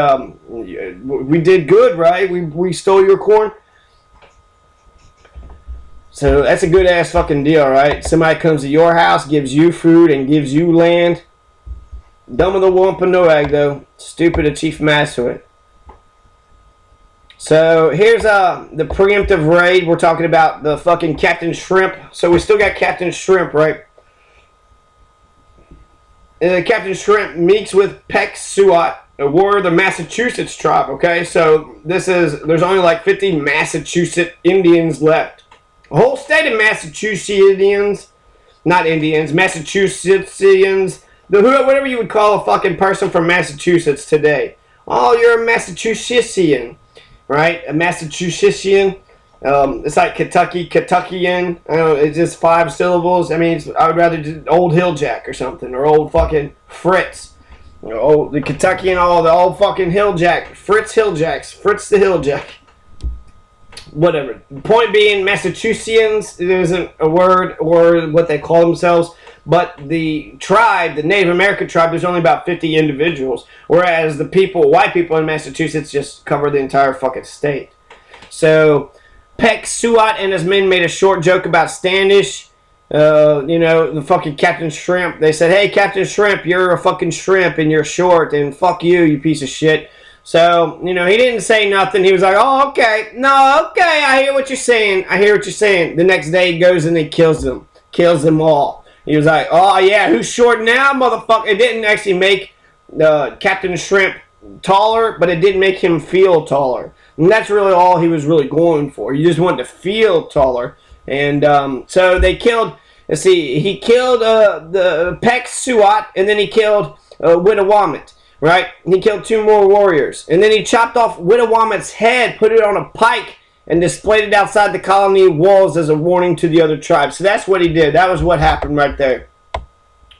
we did good, right? We stole your corn. So that's a good ass fucking deal, right? Somebody comes to your house, gives you food, and gives you land. Dumb of the Wampanoag, though. Stupid of Chief Massasoit. So here's the preemptive raid. We're talking about the fucking Captain Shrimp. So we still got Captain Shrimp, right? Captain Shrimp meets with Peck-Suat, a warrior of the Massachusetts tribe, okay? So there's only like 50 Massachusetts Indians left. A whole state of Massachusettsians, not Indians, Massachusettsians, whatever you would call a fucking person from Massachusetts today. Oh, you're a Massachusettsian, right? A Massachusettsian. It's like Kentuckian. I don't know, it's just 5 syllables. I mean, I would rather do Old Hilljack or something, or Old fucking Fritz. Oh, the Kentuckian, the old fucking Hilljack. Fritz Hilljacks. Fritz the Hilljack. Whatever. Point being, Massachusettsians isn't a word or what they call themselves, but the tribe, the Native American tribe, there's only about 50 individuals, whereas the white people in Massachusetts just cover the entire fucking state. So Peck-Suat and his men made a short joke about Standish. The fucking Captain Shrimp. They said, hey, Captain Shrimp, you're a fucking shrimp and you're short, and fuck you, you piece of shit. So, he didn't say nothing. He was like, oh, okay. No, okay, I hear what you're saying. The next day he goes and he kills them. Kills them all. He was like, oh, yeah, who's short now, motherfucker? It didn't actually make Captain Shrimp taller, but it did make him feel taller. And that's really all he was really going for. He just wanted to feel taller. And so they killed, he killed the Peck-Suat, and then he killed Wittawamut. Right? And he killed 2 more warriors. And then he chopped off Wittawamut's head, put it on a pike, and displayed it outside the colony walls as a warning to the other tribes. So that's what he did. That was what happened right there.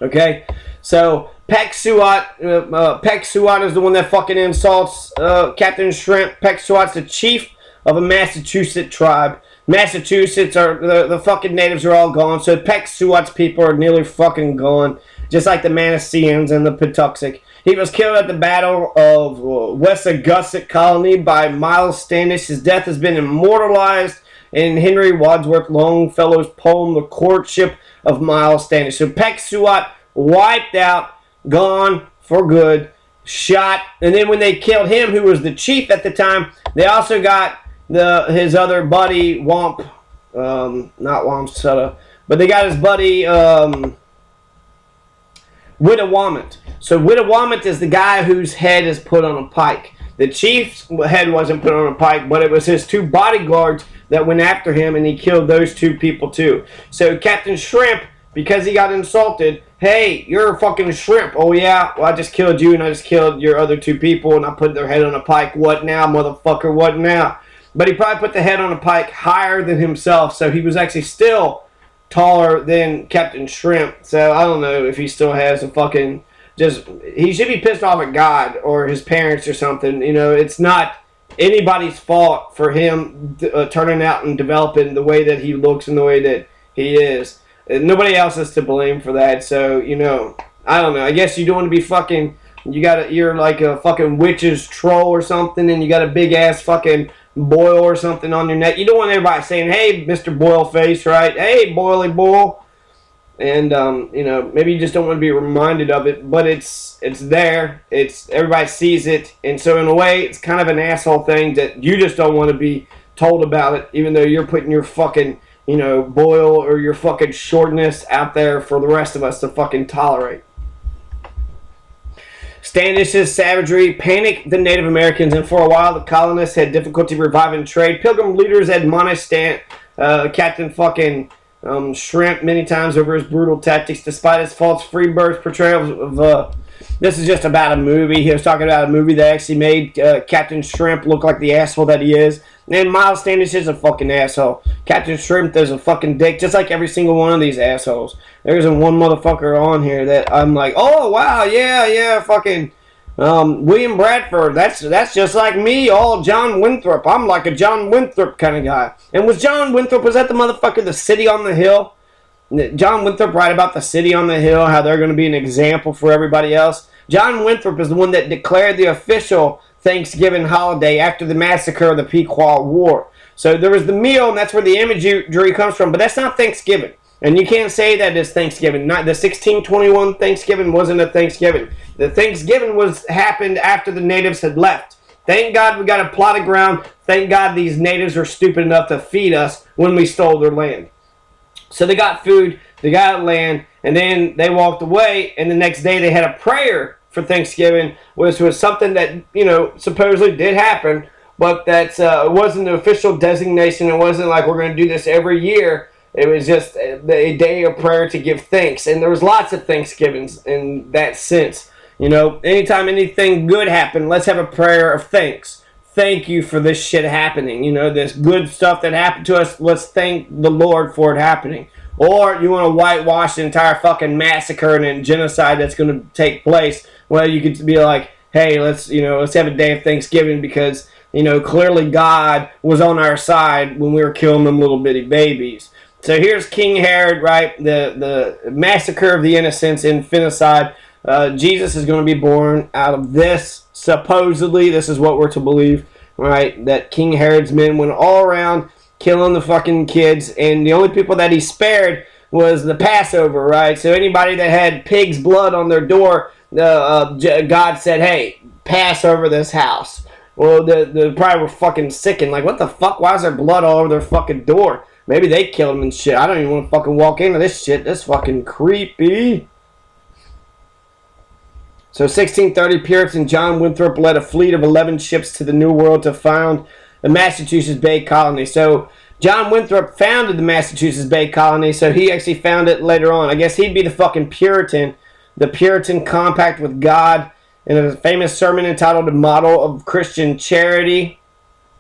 Okay? So Peck-Suat is the one that fucking insults Captain Shrimp. Peck-Suat's the chief of a Massachusetts tribe. Massachusetts the fucking natives are all gone. So Peck-Suat's people are nearly fucking gone. Just like the Manassians and the Patuxent. He was killed at the Battle of Wessagusset Colony by Miles Standish. His death has been immortalized in Henry Wadsworth Longfellow's poem, The Courtship of Miles Standish. So Peck-Suat wiped out, gone for good, shot. And then when they killed him, who was the chief at the time, they also got his other buddy, not Wamsutta, but they got his buddy, Wittawamut. So Wittawamut is the guy whose head is put on a pike. The chief's head wasn't put on a pike, but it was his 2 bodyguards that went after him, and he killed those 2 people too. So Captain Shrimp, because he got insulted, hey, you're a fucking shrimp. Oh yeah, well I just killed you, and I just killed your other 2 people, and I put their head on a pike. What now, motherfucker, what now? But he probably put the head on a pike higher than himself, so he was actually still taller than Captain Shrimp. So I don't know if he still has a fucking he should be pissed off at God or his parents or something. It's not anybody's fault for him turning out and developing the way that he looks and the way that he is. Nobody else is to blame for that. So I don't know. I guess you don't want to be fucking. You're like a fucking witch's troll or something, and you got a big ass fucking boil or something on your neck. You don't want everybody saying, hey, Mr. Boilface, right? Hey, Boily Boil. And, maybe you just don't want to be reminded of it, but it's there. Everybody sees it. And so in a way, it's kind of an asshole thing that you just don't want to be told about it, even though you're putting your fucking, boil or your fucking shortness out there for the rest of us to fucking tolerate. Standish's savagery panicked the Native Americans, and for a while the colonists had difficulty reviving trade. Pilgrim leaders admonished Captain fucking Shrimp many times over his brutal tactics, despite his false Freebirds portrayal This is just about a movie. He was talking about a movie that actually made Captain Shrimp look like the asshole that he is. And Miles Standish is a fucking asshole. Captain Shrimp is a fucking dick, just like every single one of these assholes. There isn't one motherfucker on here that I'm like, oh wow, yeah, fucking William Bradford. That's just like me. Oh, John Winthrop. I'm like a John Winthrop kind of guy. And was that the motherfucker, the City on the Hill? John Winthrop write about the City on the Hill, how they're going to be an example for everybody else. John Winthrop is the one that declared the official Thanksgiving holiday after the massacre of the Pequot War. So there was the meal, and that's where the imagery comes from, but that's not Thanksgiving. And you can't say that it's Thanksgiving. Not the 1621 Thanksgiving wasn't a Thanksgiving. The Thanksgiving happened after the natives had left. Thank God we got a plot of ground. Thank God these natives were stupid enough to feed us when we stole their land. So they got food, they got land, and then they walked away, and the next day they had a prayer for Thanksgiving, which was something that, supposedly did happen, but that it wasn't the official designation. It wasn't like we're going to do this every year. It was just a day of prayer to give thanks, and there was lots of Thanksgivings in that sense. Anytime anything good happened, let's have a prayer of thanks. Thank you for this shit happening. This good stuff that happened to us, let's thank the Lord for it happening. Or you want to whitewash the entire fucking massacre and genocide that's going to take place. Well, you could be like, hey, let's have a day of Thanksgiving because, clearly God was on our side when we were killing them little bitty babies. So here's King Herod, right? The massacre of the innocents, infanticide. Jesus is going to be born out of this. Supposedly, this is what we're to believe, right? That King Herod's men went all around killing the fucking kids, and the only people that he spared was the Passover, right? So anybody that had pig's blood on their door, God said, hey, pass over this house. Well, the probably were fucking sickened, like, what the fuck? Why is there blood all over their fucking door? Maybe they killed him and shit. I don't even want to fucking walk into this shit. That's fucking creepy. So 1630, Puritan John Winthrop led a fleet of 11 ships to the New World to found the Massachusetts Bay Colony. So John Winthrop founded the Massachusetts Bay Colony, so he actually found it later on. I guess he'd be the fucking Puritan, the Puritan compact with God, in a famous sermon entitled The Model of Christian Charity.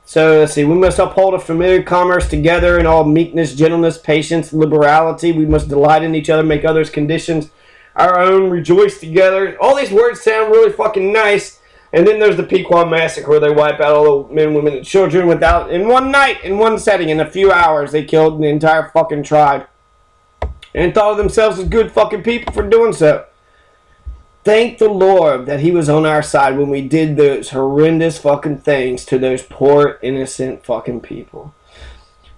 So let's see, we must uphold a familiar commerce together in all meekness, gentleness, patience, liberality. We must delight in each other, make others' conditions our own, rejoice together. All these words sound really fucking nice. And then there's the Pequot Massacre where they wipe out all the men, women, and children in one night, in one setting, in a few hours. They killed the entire fucking tribe. And thought of themselves as good fucking people for doing so. Thank the Lord that he was on our side when we did those horrendous fucking things to those poor, innocent fucking people.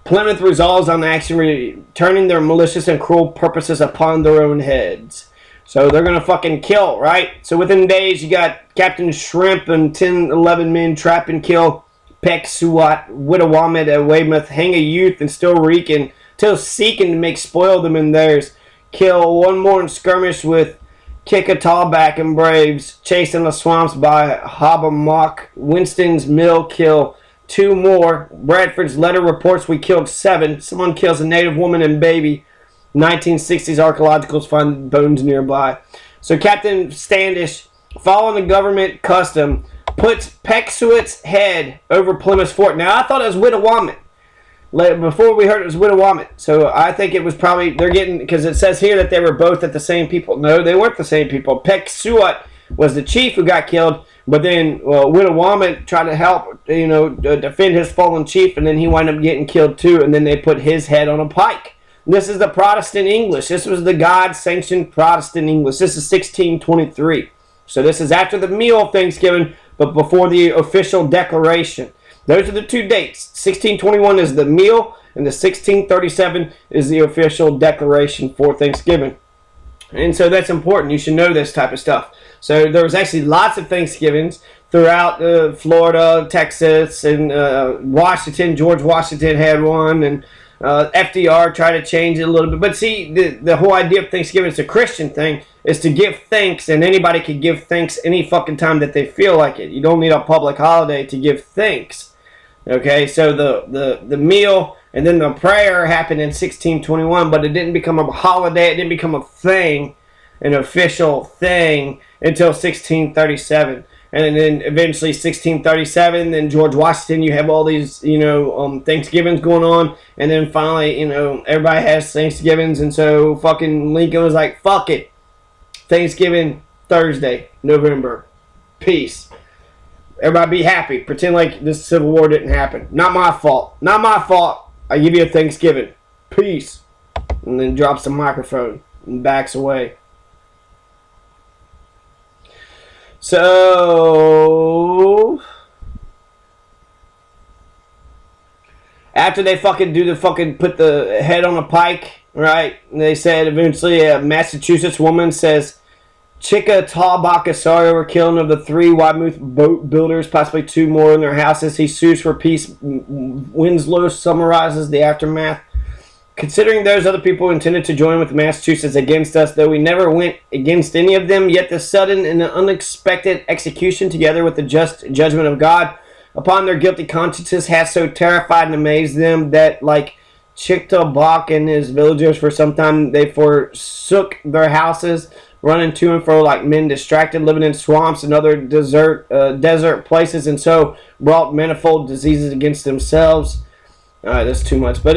Plymouth resolves on action, turning their malicious and cruel purposes upon their own heads. So they're going to fucking kill, right? So within days, you got Captain Shrimp and 10, 11 men trap and kill Pequot, Wittawamit at Weymouth, hang a youth and still seeking to make spoil them in theirs. Kill one more in skirmish with Kickatawback and Braves, chased in the swamps by Hobbamock. Winston's Mill kill 2 more. Bradford's letter reports we killed 7. Someone kills a native woman and baby. 1960s archaeologicals find bones nearby. So Captain Standish, following the government custom, puts Pequot's head over Plymouth Fort. Now, I thought it was Wittawamit. Before we heard it was Wittawamit. So I think it was probably, they're getting, because it says here that they were both at the same people. No, they weren't the same people. Pequot was the chief who got killed, but then Wittawamit tried to help, defend his fallen chief, and then he wound up getting killed too, and then they put his head on a pike. This is the Protestant English. This was the God-sanctioned Protestant English. This is 1623. So this is after the meal of Thanksgiving, but before the official declaration. Those are the 2 dates. 1621 is the meal, and the 1637 is the official declaration for Thanksgiving. And so that's important. You should know this type of stuff. So there was actually lots of Thanksgivings throughout Florida, Texas, and Washington. George Washington had one, and FDR tried to change it a little bit. But see, the whole idea of Thanksgiving is a Christian thing, is to give thanks, and anybody can give thanks any fucking time that they feel like it. You don't need a public holiday to give thanks. Okay, so the meal and then the prayer happened in 1621, but it didn't become a holiday. It didn't become a thing an official thing until 1637. And then eventually 1637, then George Washington, you have all these, Thanksgivings going on. And then finally, everybody has Thanksgivings. And so fucking Lincoln was like, fuck it. Thanksgiving Thursday, November. Peace. Everybody be happy. Pretend like this Civil War didn't happen. Not my fault. Not my fault. I give you a Thanksgiving. Peace. And then drops the microphone and backs away. So, after they fucking put the head on a pike, right? And they said eventually a Massachusetts woman says Chickatawba were killed of the 3 Weymouth boat builders, possibly 2 more in their houses. He sues for peace. Winslow summarizes the aftermath. Considering those other people intended to join with Massachusetts against us, though we never went against any of them, yet the sudden and unexpected execution, together with the just judgment of God upon their guilty consciences, has so terrified and amazed them that, like Chickatawba and his villagers, for some time they forsook their houses, running to and fro like men distracted, living in swamps and other desert places, and so brought manifold diseases against themselves. Alright, that's too much. But,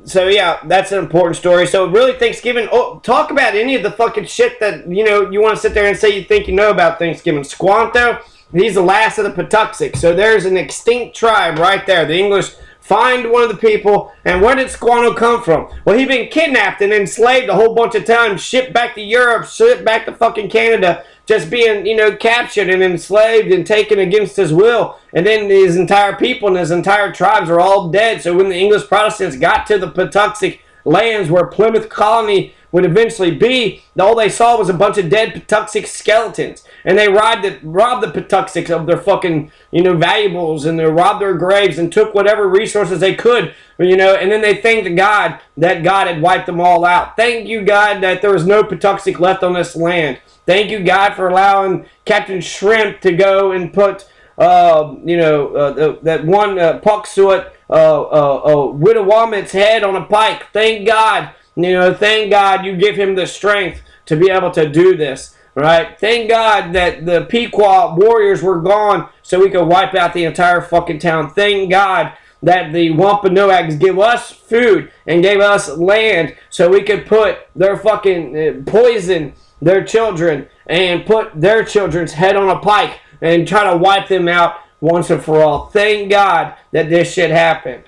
so yeah, that's an important story. So really, Thanksgiving, talk about any of the fucking shit that, you want to sit there and say you think you know about Thanksgiving. Squanto, he's the last of the Patuxent. So there's an extinct tribe right there. The English find one of the people, and where did Squanto come from? Well, he'd been kidnapped and enslaved a whole bunch of times, shipped back to Europe, shipped back to fucking Canada, just being, captured and enslaved and taken against his will. And then his entire people and his entire tribes are all dead. So when the English Protestants got to the Patuxent lands where Plymouth Colony would eventually be, all they saw was a bunch of dead Patuxent skeletons. And they robbed the Patuxents of their fucking, valuables, and they robbed their graves and took whatever resources they could, and then they thanked God that God had wiped them all out. Thank you, God, that there was no Patuxent left on this land. Thank you, God, for allowing Captain Shrimp to go and put, that one Pucksuit, Wittawamit's head on a pike. Thank God, thank God you give him the strength to be able to do this, right? Thank God that the Pequot warriors were gone so we could wipe out the entire fucking town. Thank God that the Wampanoags give us food and gave us land so we could put their fucking poison their children and put their children's head on a pike and try to wipe them out once and for all. Thank God that this shit happened.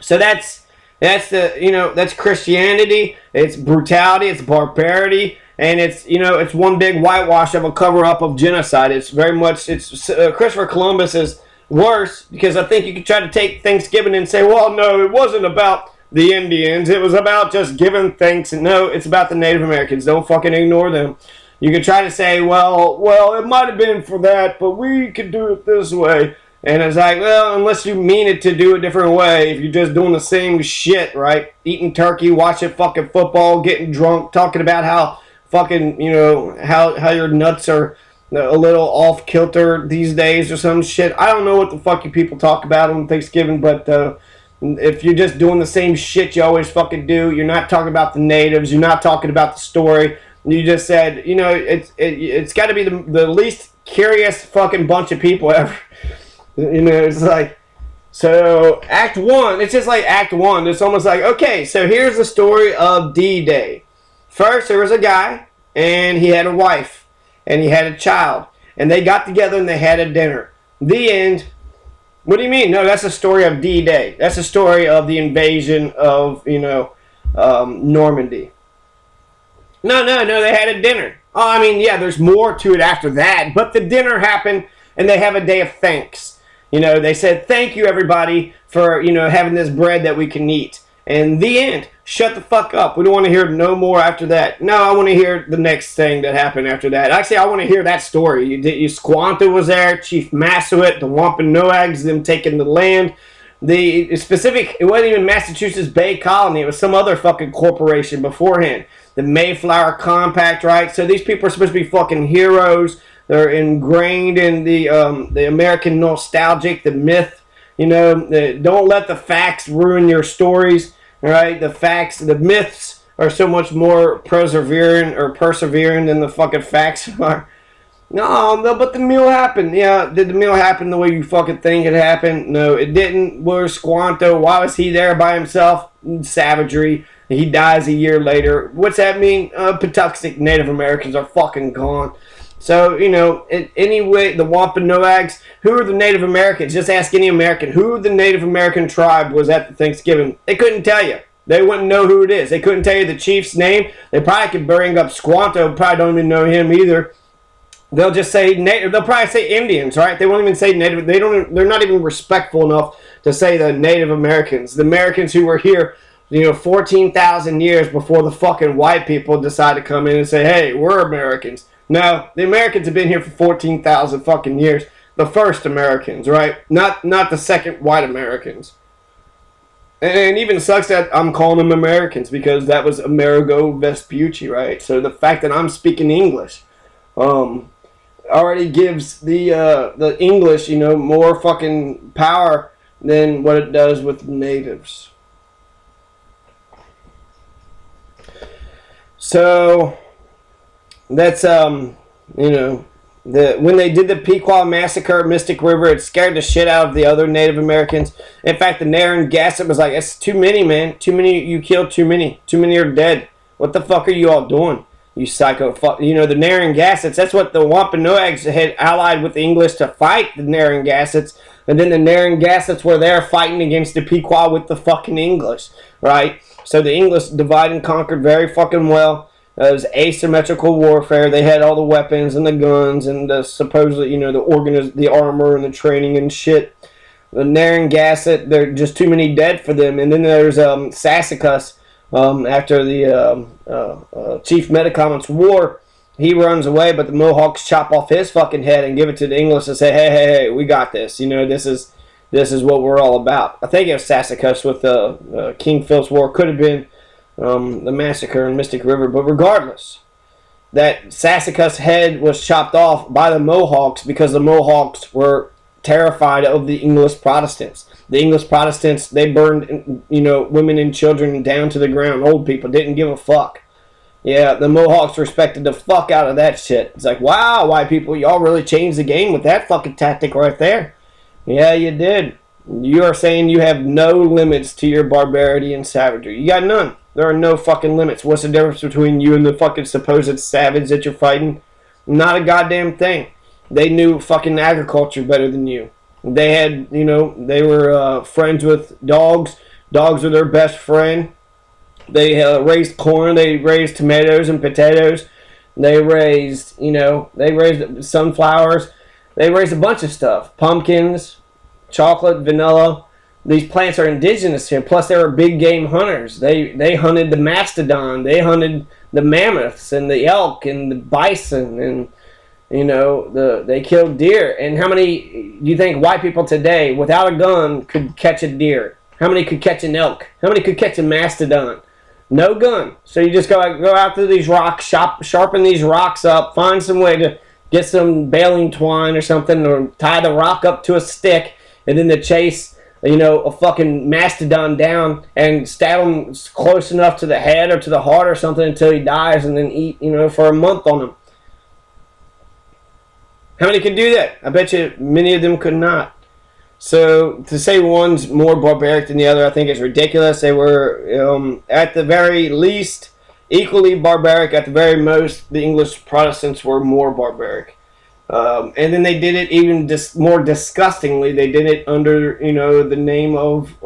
So that's Christianity. It's brutality. It's barbarity. And it's one big whitewash of a cover-up of genocide. It's very much, Christopher Columbus is worse, because I think you could try to take Thanksgiving and say, well, no, it wasn't about the Indians. It was about just giving thanks. And no, it's about the Native Americans. Don't fucking ignore them. You could try to say, well, it might have been for that, but we could do it this way. And it's like, well, unless you mean it to do a different way, if you're just doing the same shit, right? Eating turkey, watching fucking football, getting drunk, talking about how fucking, how your nuts are a little off kilter these days or some shit. I don't know what the fuck you people talk about on Thanksgiving, but if you're just doing the same shit you always fucking do, you're not talking about the natives, you're not talking about the story. You just said, it's got to be the least curious fucking bunch of people ever. It's like, so Act 1, it's just like Act 1. It's almost like, okay, so here's the story of D-Day. First, there was a guy, and he had a wife, and he had a child, and they got together and they had a dinner. The end. What do you mean? No, that's the story of D-Day. That's the story of the invasion of, Normandy. No, they had a dinner. Oh, I mean, yeah, there's more to it after that, but the dinner happened, and they have a day of thanks. They said, thank you, everybody, for, having this bread that we can eat. And the end. Shut the fuck up. We don't want to hear no more after that. No, I want to hear the next thing that happened after that. Actually, I want to hear that story. Squanto was there, Chief Massasoit, the Wampanoags, them taking the land. The specific, it wasn't even Massachusetts Bay Colony. It was some other fucking corporation beforehand. The Mayflower Compact, right? So these people are supposed to be fucking heroes. They're ingrained in the American nostalgic, the myth. Don't let the facts ruin your stories, right? The facts, the myths are so much more persevering than the fucking facts are. No, but the meal happened. Yeah, did the meal happen the way you fucking think it happened? No, it didn't. Where's Squanto? Why was he there by himself? Savagery. He dies a year later. What's that mean? Patuxent Native Americans are fucking gone. So, anyway, the Wampanoags, who are the Native Americans? Just ask any American. Who the Native American tribe was at the Thanksgiving? They couldn't tell you. They wouldn't know who it is. They couldn't tell you the chief's name. They probably could bring up Squanto. Probably don't even know him either. They'll just say native. They'll probably say Indians, right? They won't even say native. They're not even respectful enough to say the Native Americans, the Americans who were here, 14,000 years before the fucking white people decide to come in and say, "Hey, we're Americans." No, the Americans have been here for 14,000 fucking years. The first Americans, right? Not the second white Americans. And even sucks that I'm calling them Americans because that was Amerigo Vespucci, right? So the fact that I'm speaking English, already gives the English, more fucking power than what it does with natives. So that's when they did the Pequot massacre at Mystic River, it scared the shit out of the other Native Americans. In fact, the Narragansett was like, "It's too many, man. Too many. You killed too many. Too many are dead. What the fuck are you all doing? You psycho fuck." The Narragansetts, that's what the Wampanoags had allied with the English to fight the Narragansetts. And then the Narragansetts were there fighting against the Pequot with the fucking English, right? So the English divided and conquered very fucking well. It was asymmetrical warfare. They had all the weapons and the guns and the supposedly, the armor and the training and shit. The Narragansett, there are just too many dead for them. And then there's Sassacus. After the Chief Metacomet's war, he runs away, but the Mohawks chop off his fucking head and give it to the English and say, hey, we got this. This is what we're all about. I think it was Sassacus with King Philip's War. Could have been the massacre in Mystic River, but regardless, that Sassacus' head was chopped off by the Mohawks because the Mohawks were terrified of the English Protestants. The English Protestants, they burned, women and children down to the ground. Old people didn't give a fuck. Yeah, the Mohawks respected the fuck out of that shit. It's like, wow, white people, y'all really changed the game with that fucking tactic right there. Yeah, you did. You are saying you have no limits to your barbarity and savagery. You got none. There are no fucking limits. What's the difference between you and the fucking supposed savage that you're fighting? Not a goddamn thing. They knew fucking agriculture better than you. They had, they were friends with dogs. Dogs are their best friend. They raised corn. They raised tomatoes and potatoes. They raised, sunflowers. They raised a bunch of stuff. Pumpkins, chocolate, vanilla. These plants are indigenous here. Plus, they were big game hunters. They hunted the mastodon. They hunted the mammoths and the elk and the bison and they killed deer. And how many do you think white people today, without a gun, could catch a deer? How many could catch an elk? How many could catch a mastodon? No gun. So you just go out to these rocks, sharpen these rocks up, find some way to get some baling twine or something, or tie the rock up to a stick, and then to chase, a fucking mastodon down and stab him close enough to the head or to the heart or something until he dies, and then eat, for a month on him. How many could do that? I bet you many of them could not. So to say one's more barbaric than the other, I think is ridiculous. They were, at the very least, equally barbaric. At the very most, the English Protestants were more barbaric. And then they did it even more disgustingly. They did it under, the name of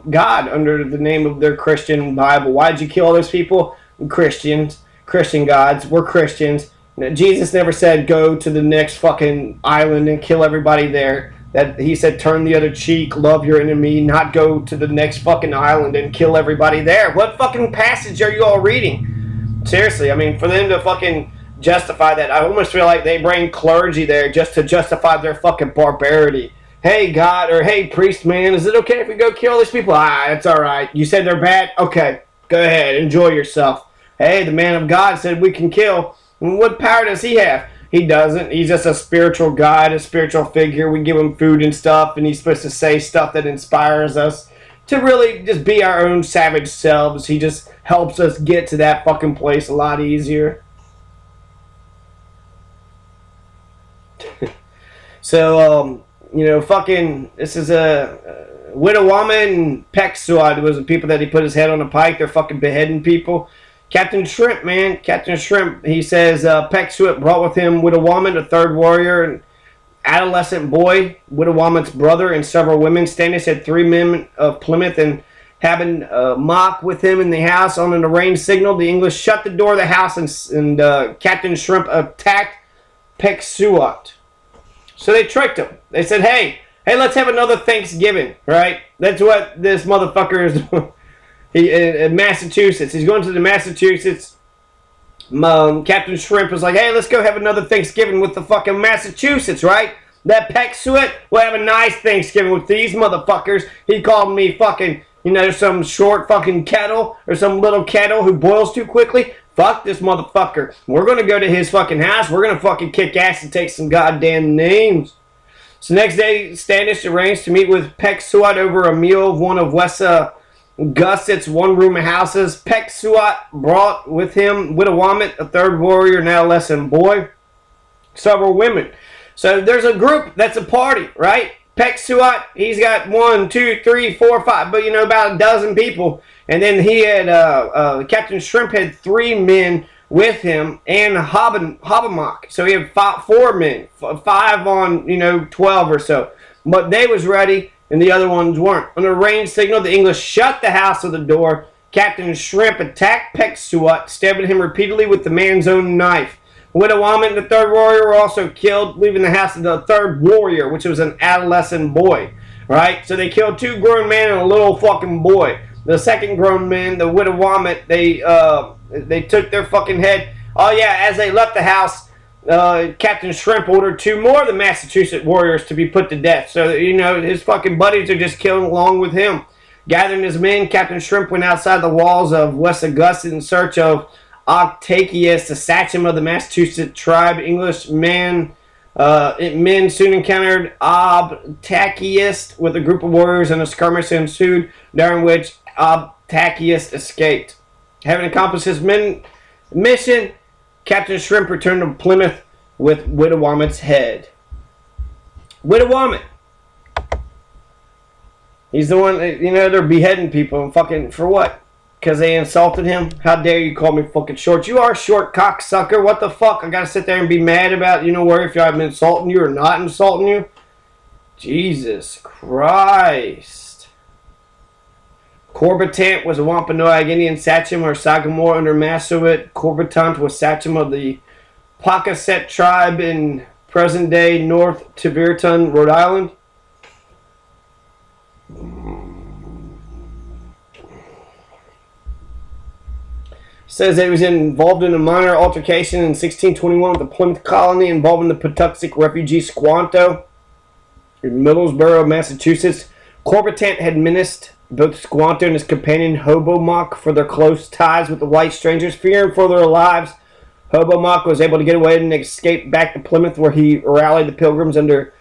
God, under the name of their Christian Bible. Why'd you kill all those people? Christians, Christian gods. We're Christians. Jesus never said go to the next fucking island and kill everybody there. That he said turn the other cheek, love your enemy, not go to the next fucking island and kill everybody there. What fucking passage are you all reading? Seriously, I mean, for them to fucking justify that, I almost feel like they bring clergy there just to justify their fucking barbarity. Hey God, or hey priest man, is it okay if we go kill these people? It's alright. You said they're bad? Okay, go ahead, enjoy yourself. Hey, the man of God said we can kill. What power does he have? He doesn't. He's just a spiritual guide, a spiritual figure. We give him food and stuff, and he's supposed to say stuff that inspires us to really just be our own savage selves. He just helps us get to that fucking place a lot easier. So, you know, fucking, this is a Wittawama and Pecksuot was the people that he put his head on a pike. They're fucking beheading people. Captain Shrimp, man. Captain Shrimp, he says Pecksuot brought with him Wittawama, the third warrior, and adolescent boy, Wittawama's brother, and several women. Standish had 3 men of Plymouth and having Mock with him in the house on an arranged signal. The English shut the door of the house and Captain Shrimp attacked Pecksuot. So they tricked him. They said, hey, let's have another Thanksgiving, right? That's what this motherfucker is doing. In Massachusetts. He's going to the Massachusetts. Captain Shrimp was like, hey, let's go have another Thanksgiving with the fucking Massachusetts, right? That Pecksuot will have a nice Thanksgiving with these motherfuckers. He called me fucking, you know, some short fucking kettle or some little kettle who boils too quickly. Fuck this motherfucker. We're going to go to his fucking house. We're going to fucking kick ass and take some goddamn names. So next day, Standish arranged to meet with Pecksuot over a meal of one of Wessa Gusset's one-room houses. Pecksuot brought with him Wittawama, a third warrior, an adolescent boy, several women. So there's a group that's a party, right? Pecksuot, he's got 1, 2, 3, 4, 5, but you know, about a dozen people. And then he had, Captain Shrimp had 3 men with him and Hobbamock. So he had 4 men, 5 on, you know, 12 or so. But they was ready and the other ones weren't. On a range signal, the English shut the house of the door. Captain Shrimp attacked Pecksuot, stabbing him repeatedly with the man's own knife. Wittawama and the third warrior were also killed, leaving the house of the third warrior, which was an adolescent boy. Right? So they killed 2 grown men and a little fucking boy. The second grown man, the Wittawama, they took their fucking head. Oh yeah, as they left the house, Captain Shrimp ordered 2 more of the Massachusetts warriors to be put to death. So, you know, his fucking buddies are just killing along with him. Gathering his men, Captain Shrimp went outside the walls of Wessagusset in search of Octavius, the sachem of the Massachusetts tribe. English men soon encountered Octavius with a group of warriors, and a skirmish ensued, during which Octavius escaped. Having accomplished his mission, Captain Shrimp returned to Plymouth with Wittawama's head. Wittawama. He's the one, you know, they're beheading people and fucking, for what? Because they insulted him? How dare you call me fucking short? You are a short cocksucker. What the fuck? I gotta sit there and be mad about, you know, where if I'm insulting you or not insulting you? Jesus Christ. Corbitant was a Wampanoag Indian sachem or sagamore under Massasoit. Corbitant was sachem of the Pocasset tribe in present-day North Tiverton, Rhode Island. Says that he was involved in a minor altercation in 1621 with the Plymouth colony involving the Patuxent refugee Squanto in Middlesboro, Massachusetts. Corbitant had menaced both Squanto and his companion Hobbamock for their close ties with the white strangers. Fearing for their lives, Hobbamock was able to get away and escape back to Plymouth, where he rallied the Pilgrims under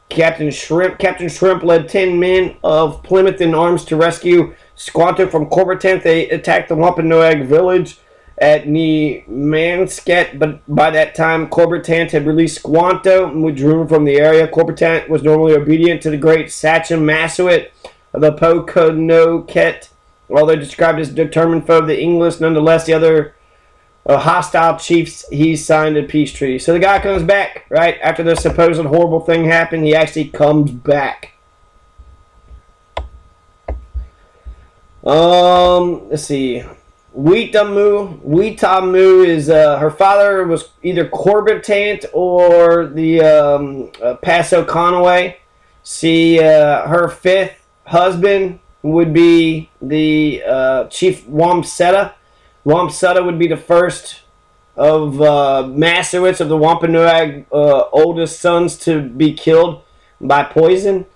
Captain Shrimp. Captain Shrimp led 10 men of Plymouth in arms to rescue Squanto from Corbitant. They attacked the Wampanoag village at Nemanskett, but by that time Corbitant had released Squanto and withdrew from the area. Corbitant was normally obedient to the great Sachem Massasoit of the Poconoket, although described as determined foe of the English. Nonetheless, the other hostile chiefs, he signed a peace treaty. So the guy comes back, right? After the supposed horrible thing happened, he actually comes back. Let's see. Weetamoo is, her father was either Corbitant or the Paso Conaway. See, her 5th husband would be the Chief Wamsutta. Wamsutta would be the first of Massasoits of the Wampanoag oldest sons to be killed by poison.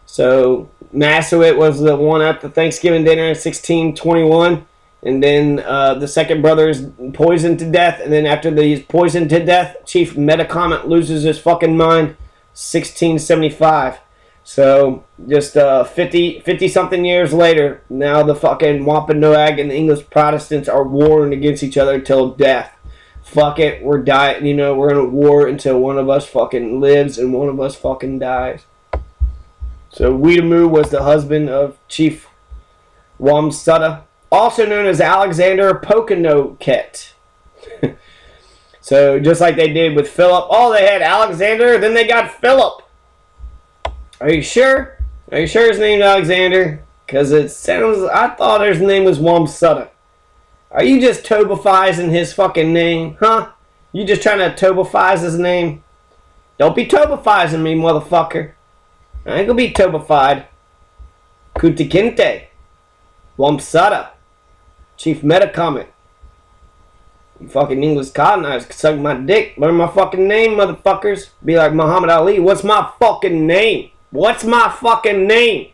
So Massasoit was the one at the Thanksgiving dinner in 1621. And then the second brother is poisoned to death. And then after he's poisoned to death, Chief Metacomet loses his fucking mind. 1675. So, just 50 something years later, now the fucking Wampanoag and the English Protestants are warring against each other till death. Fuck it, we're dying, we're in a war until one of us fucking lives and one of us fucking dies. So, Weetamoo was the husband of Chief Wamsutta, also known as Alexander Pokanoket. So, just like they did with Philip, they had Alexander, then they got Philip. Are you sure? Are you sure his name's Alexander? Because I thought his name was Wamsutta. Are you just Tobifizing his fucking name? Huh? You just trying to Tobifize his name? Don't be Tobifizing me, motherfucker. I ain't gonna be Tobified. Kutikinte. Wamsutta. Chief Metacomet. You fucking English colonizers can suck my dick. Learn my fucking name, motherfuckers. Be like Muhammad Ali. What's my fucking name? What's my fucking name?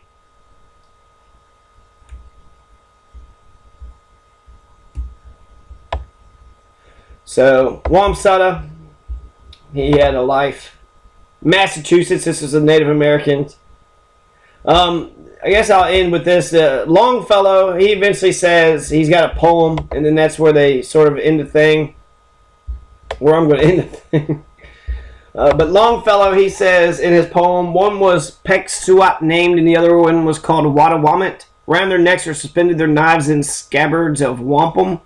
So, Wamsutta, he had a life. Massachusetts, this was the Native Americans. I guess I'll end with this. Longfellow, he eventually says he's got a poem, and then that's where they sort of end the thing. Where I'm going to end the thing. But Longfellow, he says in his poem, one was Pecksuot named, and the other one was called Wattawamet. Round their necks are suspended their knives in scabbards of wampum,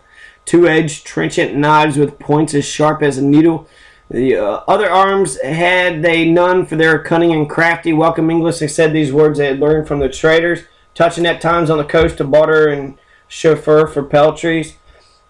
two-edged trenchant knives with points as sharp as a needle. The other arms had they none, for their cunning and crafty. Welcome English, they said these words they had learned from the traders, touching at times on the coast to barter and chauffeur for peltries,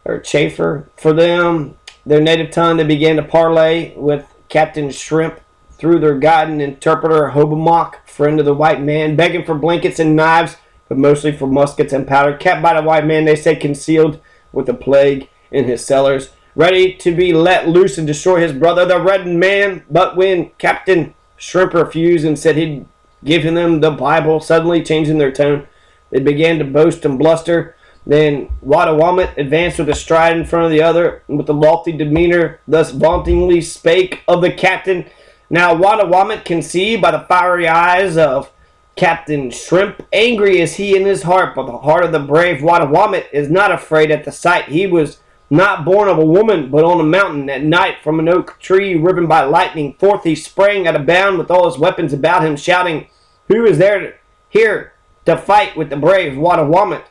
or chafer for them. Their native tongue they began to parley with Captain Shrimp through their guide and interpreter Hobomok, friend of the white man, begging for blankets and knives, but mostly for muskets and powder, kept by the white man, they say, concealed with the plague in his cellars, ready to be let loose and destroy his brother, the red man. But when Captain Shrimp refused and said he'd given them the Bible, suddenly changing their tone, they began to boast and bluster. Then Wattawamet advanced with a stride in front of the other, and with a lofty demeanor, thus vauntingly spake of the captain. Now Wattawamet can see by the fiery eyes of Captain Shrimp, angry is he in his heart, but the heart of the brave Wattawamet is not afraid at the sight. He was not born of a woman, but on a mountain at night from an oak tree riven by lightning. Forth he sprang at a bound with all his weapons about him, shouting, who is there here to fight with the brave Wattawamet?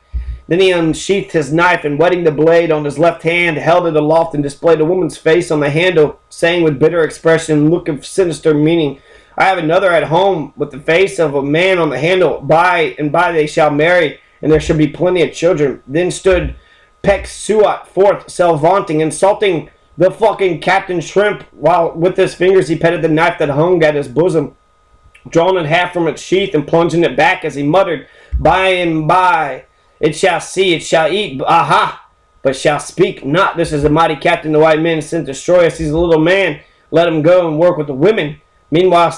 Then he unsheathed his knife, and wetting the blade on his left hand, held it aloft and displayed a woman's face on the handle, saying with bitter expression and look of sinister meaning, I have another at home with the face of a man on the handle. By and by they shall marry, and there shall be plenty of children. Then stood Pecksuot forth, self-vaunting, insulting the fucking Captain Shrimp, while with his fingers he petted the knife that hung at his bosom, drawn in half from its sheath and plunging it back as he muttered, by and by it shall see, it shall eat, aha, but shall speak not. This is the mighty captain the white men sent to destroy us. He's a little man. Let him go and work with the women. Meanwhile,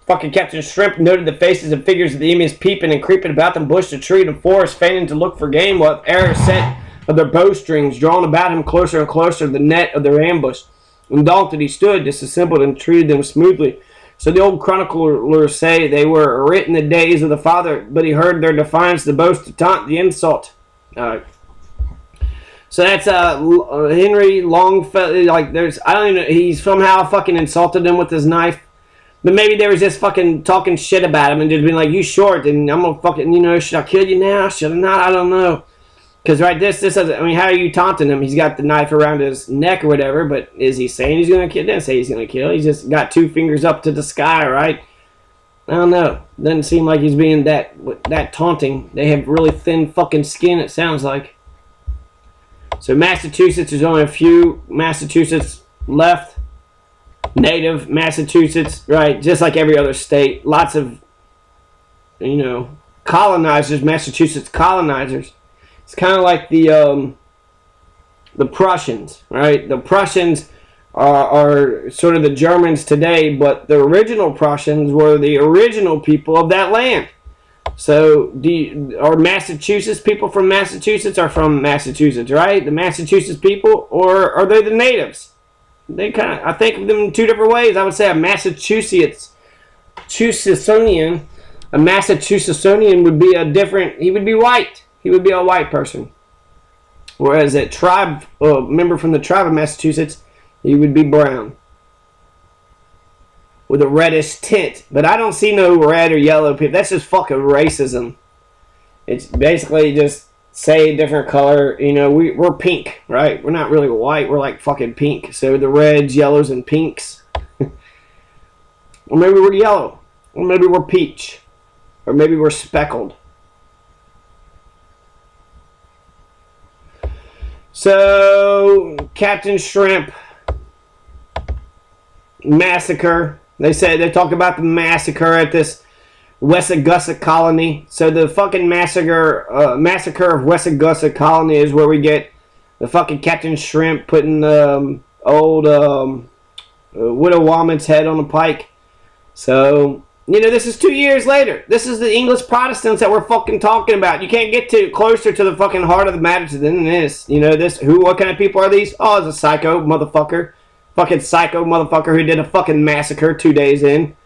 fucking Captain Shrimp noted the faces and figures of the enemies peeping and creeping about them, bush to tree to forest, feigning to look for game, while arrows set of their bowstrings drawn about him closer and closer to the net of their ambush. Undaunted he stood, disassembled, and treated them smoothly. So the old chroniclers say they were writ in the days of the father, but he heard their defiance, the boast, the taunt, the insult. So that's Henry Longfellow. Like, I don't even know. He somehow fucking insulted him with his knife. But maybe they was just fucking talking shit about him and just being like, you short, and I'm gonna fucking, should I kill you now? Should I not? I don't know. Because, right, this how are you taunting him? He's got the knife around his neck or whatever, but is he saying he's gonna kill? Didn't say he's gonna kill. He's just got two fingers up to the sky, right? I don't know. Doesn't seem like he's being that taunting. They have really thin fucking skin, it sounds like. So Massachusetts, there's only a few Massachusetts left. Native Massachusetts, right? Just like every other state. Lots of, colonizers, Massachusetts colonizers. It's kind of like the Prussians, right? The Prussians are sort of the Germans today, but the original Prussians were the original people of that land. So, are Massachusetts people from Massachusetts are from Massachusetts, right? The Massachusetts people, or are they the natives? They I think of them in two different ways. I would say a Massachusettsonian A Massachusettsonian would be he would be white. He would be a white person. Whereas a member from the tribe of Massachusetts, he would be brown. With a reddish tint. But I don't see no red or yellow people. That's just fucking racism. It's basically just say a different color. You know, we're pink, right? We're not really white. We're like fucking pink. So the reds, yellows, and pinks. Or maybe we're yellow. Or maybe we're peach. Or maybe we're speckled. So, Captain Shrimp massacre. They talk about the massacre at this Wessagusset colony. So the fucking massacre of Wessagusset colony is where we get the fucking Captain Shrimp putting the old Widow Woman's head on the pike. So, you know, this is 2 years later. This is the English Protestants that we're fucking talking about. You can't get closer to the fucking heart of the matter than this. You know, what kind of people are these? Oh, it's a psycho motherfucker. Fucking psycho motherfucker who did a fucking massacre 2 days in.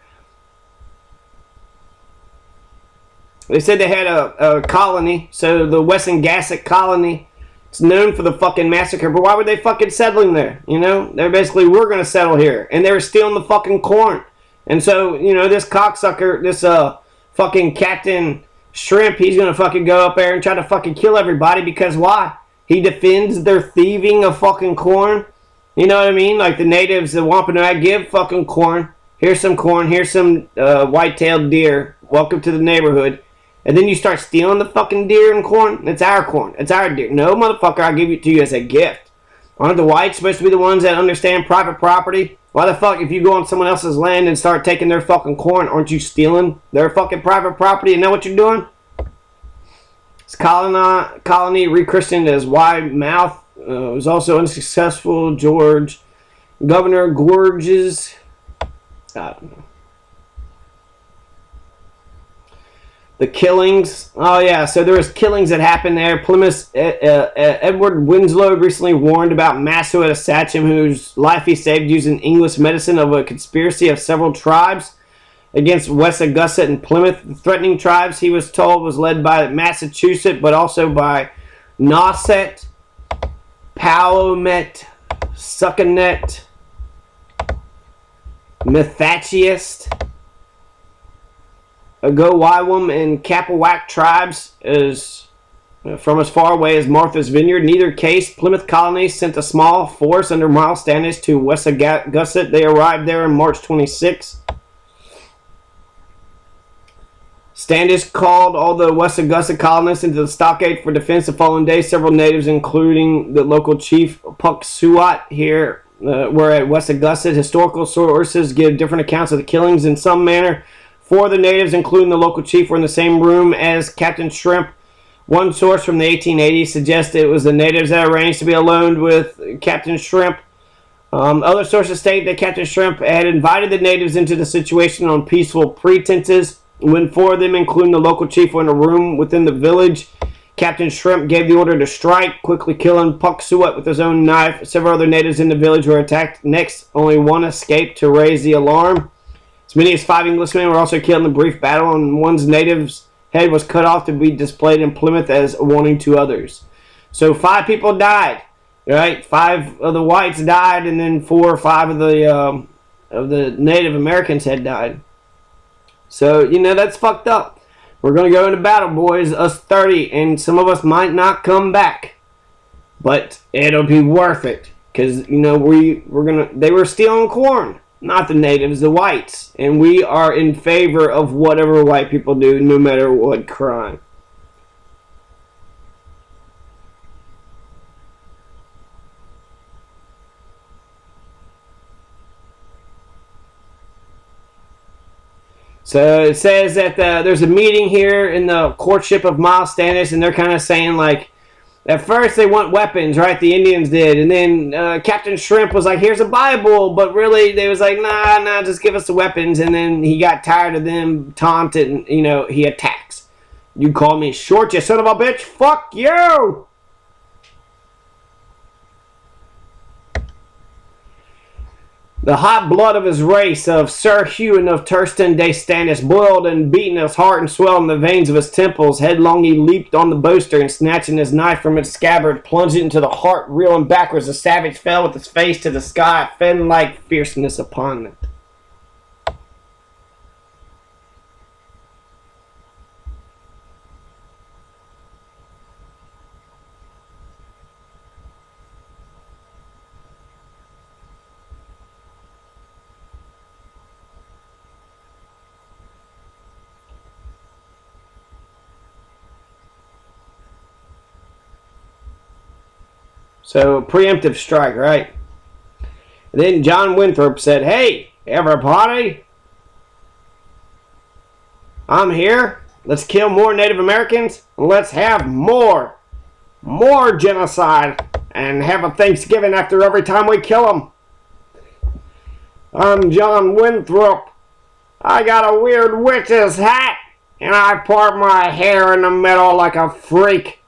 They said they had a colony, so the Wessagusset colony. It's known for the fucking massacre, but why were they fucking settling there? You know, they're basically, we're gonna settle here, and they were stealing the fucking corn. And so, you know, this cocksucker, this fucking Captain Shrimp, he's gonna fucking go up there and try to fucking kill everybody because why? He defends their thieving of fucking corn. You know what I mean? Like the natives, the Wampanoag, give fucking corn. Here's some corn. Here's some white-tailed deer. Welcome to the neighborhood. And then you start stealing the fucking deer and corn. It's our corn. It's our deer. No, motherfucker, I'll give it to you as a gift. Aren't the whites supposed to be the ones that understand private property? Why the fuck, if you go on someone else's land and start taking their fucking corn, aren't you stealing their fucking private property? You know what you're doing? This colony rechristened as Weymouth. Was also unsuccessful. Governor Gorges. I don't know. The killings. Oh yeah, so there was killings that happened there. Plymouth's Edward Winslow recently warned about Massasoit Sachem, whose life he saved using English medicine, of a conspiracy of several tribes against Wessagusset and Plymouth. The threatening tribes, he was told, was led by Massachusetts, but also by Nauset, Powmet, Succonet, Methachiest, Agowywam, and Capawack tribes is from as far away as Martha's Vineyard. In either case, Plymouth colony sent a small force under Miles Standish to Wessagusset. They arrived there on March 26. Standish called all the Wessagusset colonists into the stockade for defense the following day. Several natives, including the local chief Pucksuot, here were at Wessagusset. Historical sources give different accounts of the killings in some manner. 4 of the natives, including the local chief, were in the same room as Captain Shrimp. One source from the 1880s suggests it was the natives that arranged to be alone with Captain Shrimp. Other sources state that Captain Shrimp had invited the natives into the situation on peaceful pretenses. When 4 of them, including the local chief, were in a room within the village, Captain Shrimp gave the order to strike, quickly killing Pucksuot with his own knife. Several other natives in the village were attacked. Next, only one escaped to raise the alarm. As many as 5 Englishmen were also killed in the brief battle, and one's native's head was cut off to be displayed in Plymouth as a warning to others. So 5 people died, right? 5 of the whites died, and then 4 or 5 of the Native Americans had died. So, you know, that's fucked up. We're going to go into battle, boys, us 30, and some of us might not come back. But it'll be worth it. Because, you know, they were stealing corn. Not the natives, the whites. And we are in favor of whatever white people do, no matter what crime. So it says that there's a meeting here in the courtship of Miles Standish, and they're kind of saying, like, at first they want weapons, right? The Indians did. And then Captain Shrimp was like, here's a Bible. But really, they was like, nah, just give us the weapons. And then he got tired of them taunting, you know, he attacks. You call me short, you son of a bitch? Fuck you! The hot blood of his race, of Sir Hewan of Turston de Stannis, boiled and beaten his heart and swelled in the veins of his temples. Headlong he leaped on the boaster, and snatching his knife from its scabbard, plunged it into the heart, reeling backwards. The savage fell with his face to the sky, fen-like fierceness upon it. So, preemptive strike, right? And then John Winthrop said, "Hey, everybody, I'm here. Let's kill more Native Americans. Let's have more genocide, and have a Thanksgiving after every time we kill them. I'm John Winthrop. I got a weird witch's hat, and I part my hair in the middle like a freak.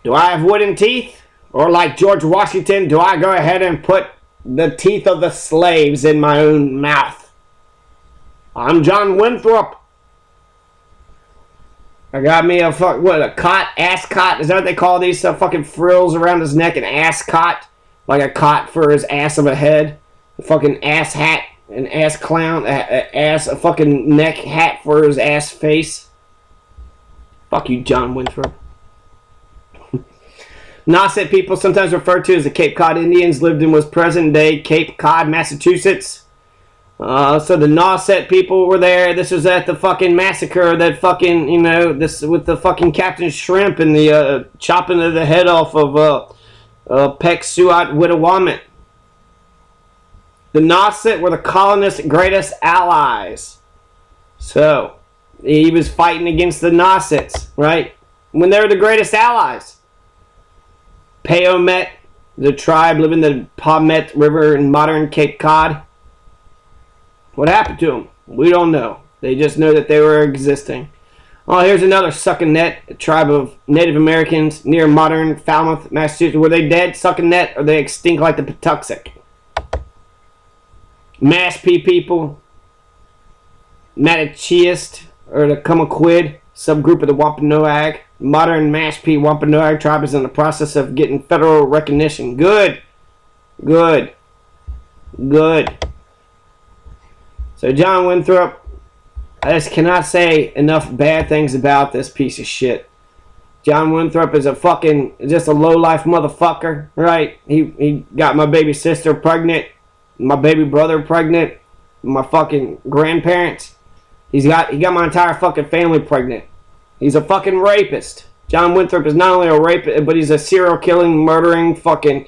Do I have wooden teeth? Or like George Washington, do I go ahead and put the teeth of the slaves in my own mouth? I'm John Winthrop. I got me a cot, ass cot. Is that what they call these fucking frills around his neck? An ass cot? Like a cot for his ass of a head? A fucking ass hat, an ass clown, a fucking neck hat for his ass face. Fuck you, John Winthrop. Nauset people, sometimes referred to as the Cape Cod Indians, lived in was present-day Cape Cod, Massachusetts. So the Nauset people were there. This was at the fucking massacre that fucking, this with the fucking Captain Shrimp and the chopping of the head off of Pek-Suat Wittawamit. The Nauset were the colonists' greatest allies. So, he was fighting against the Nausets, right? When they were the greatest allies. Payomet, the tribe living in the Paumet River in modern Cape Cod. What happened to them? We don't know. They just know that they were existing. Oh, here's another sucking net, a tribe of Native Americans near modern Falmouth, Massachusetts. Were they dead, sucking net, or they extinct like the Patuxent? Mashpee people, Matacheist, or the Kumaquid, subgroup of the Wampanoag. Modern Mashpee Wampanoag tribe is in the process of getting federal recognition. Good. Good. Good. So John Winthrop, I just cannot say enough bad things about this piece of shit. John Winthrop is just a low-life motherfucker, right? He got my baby sister pregnant, my baby brother pregnant, my fucking grandparents. He got my entire fucking family pregnant. He's a fucking rapist. John Winthrop is not only a rapist, but he's a serial killing, murdering, fucking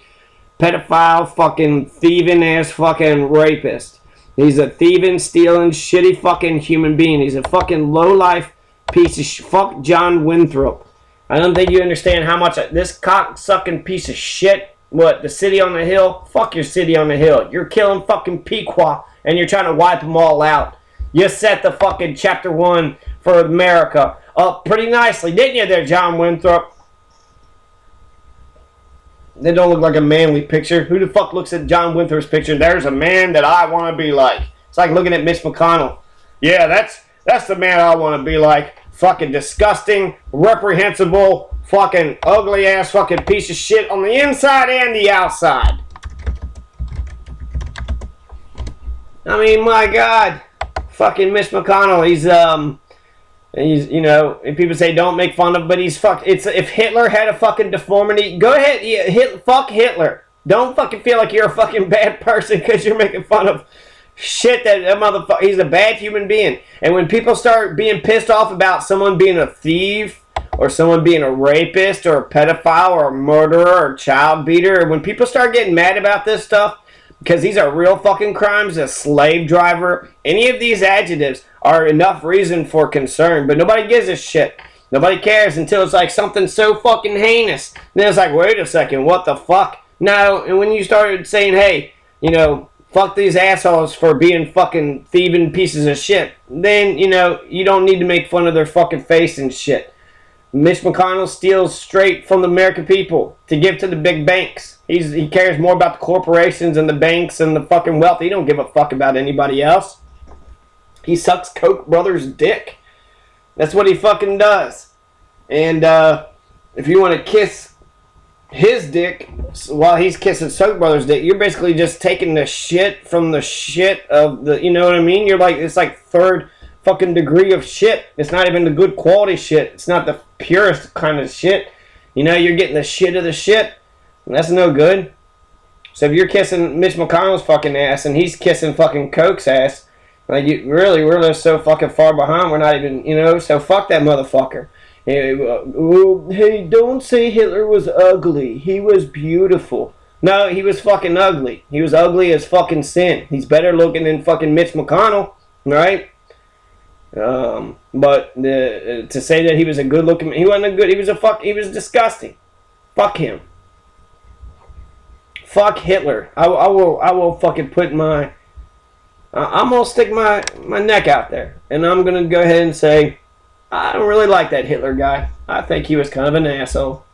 pedophile, fucking thieving ass fucking rapist. He's a thieving, stealing, shitty fucking human being. He's a fucking low-life piece of fuck John Winthrop. I don't think you understand how much this cock-sucking piece of shit, the city on the hill? Fuck your city on the hill. You're killing fucking Pequot, and you're trying to wipe them all out. You set the fucking chapter 1 for America up pretty nicely, didn't you there, John Winthrop? They don't look like a manly picture. Who the fuck looks at John Winthrop's picture? There's a man that I want to be like. It's like looking at Mitch McConnell. Yeah, that's the man I want to be like. Fucking disgusting, reprehensible, fucking ugly ass fucking piece of shit on the inside and the outside. I mean, my God. Fucking Mitch McConnell, he's and people say don't make fun of, but he's fucked. If Hitler had a fucking deformity, go ahead, fuck Hitler. Don't fucking feel like you're a fucking bad person because you're making fun of shit that motherfucker. He's a bad human being. And when people start being pissed off about someone being a thief or someone being a rapist or a pedophile or a murderer or a child beater, when people start getting mad about this stuff, because these are real fucking crimes, a slave driver, any of these adjectives are enough reason for concern, but nobody gives a shit. Nobody cares until it's like something so fucking heinous. Then it's like, wait a second, what the fuck? No, and when you started saying, hey, fuck these assholes for being fucking thieving pieces of shit, then, you don't need to make fun of their fucking face and shit. Mitch McConnell steals straight from the American people to give to the big banks. He cares more about the corporations and the banks and the fucking wealth. He don't give a fuck about anybody else. He sucks Koch brothers' dick. That's what he fucking does. And if you want to kiss his dick while he's kissing Koch brothers' dick, you're basically just taking the shit from the shit of the, you know what I mean? You're like, it's like third fucking degree of shit. It's not even the good quality shit. It's not the purest kind of shit. You know, you're getting the shit of the shit. And that's no good. So if you're kissing Mitch McConnell's fucking ass and he's kissing fucking Koch's ass, like, we're just so fucking far behind. We're not even, you know, so fuck that motherfucker. Hey, don't say Hitler was ugly. He was beautiful. No, he was fucking ugly. He was ugly as fucking sin. He's better looking than fucking Mitch McConnell, right? But to say that he was a good looking, he wasn't a good. He was disgusting. Fuck him. Fuck Hitler. I will fucking put my. I'm gonna stick my neck out there, and I'm gonna go ahead and say, I don't really like that Hitler guy. I think he was kind of an asshole.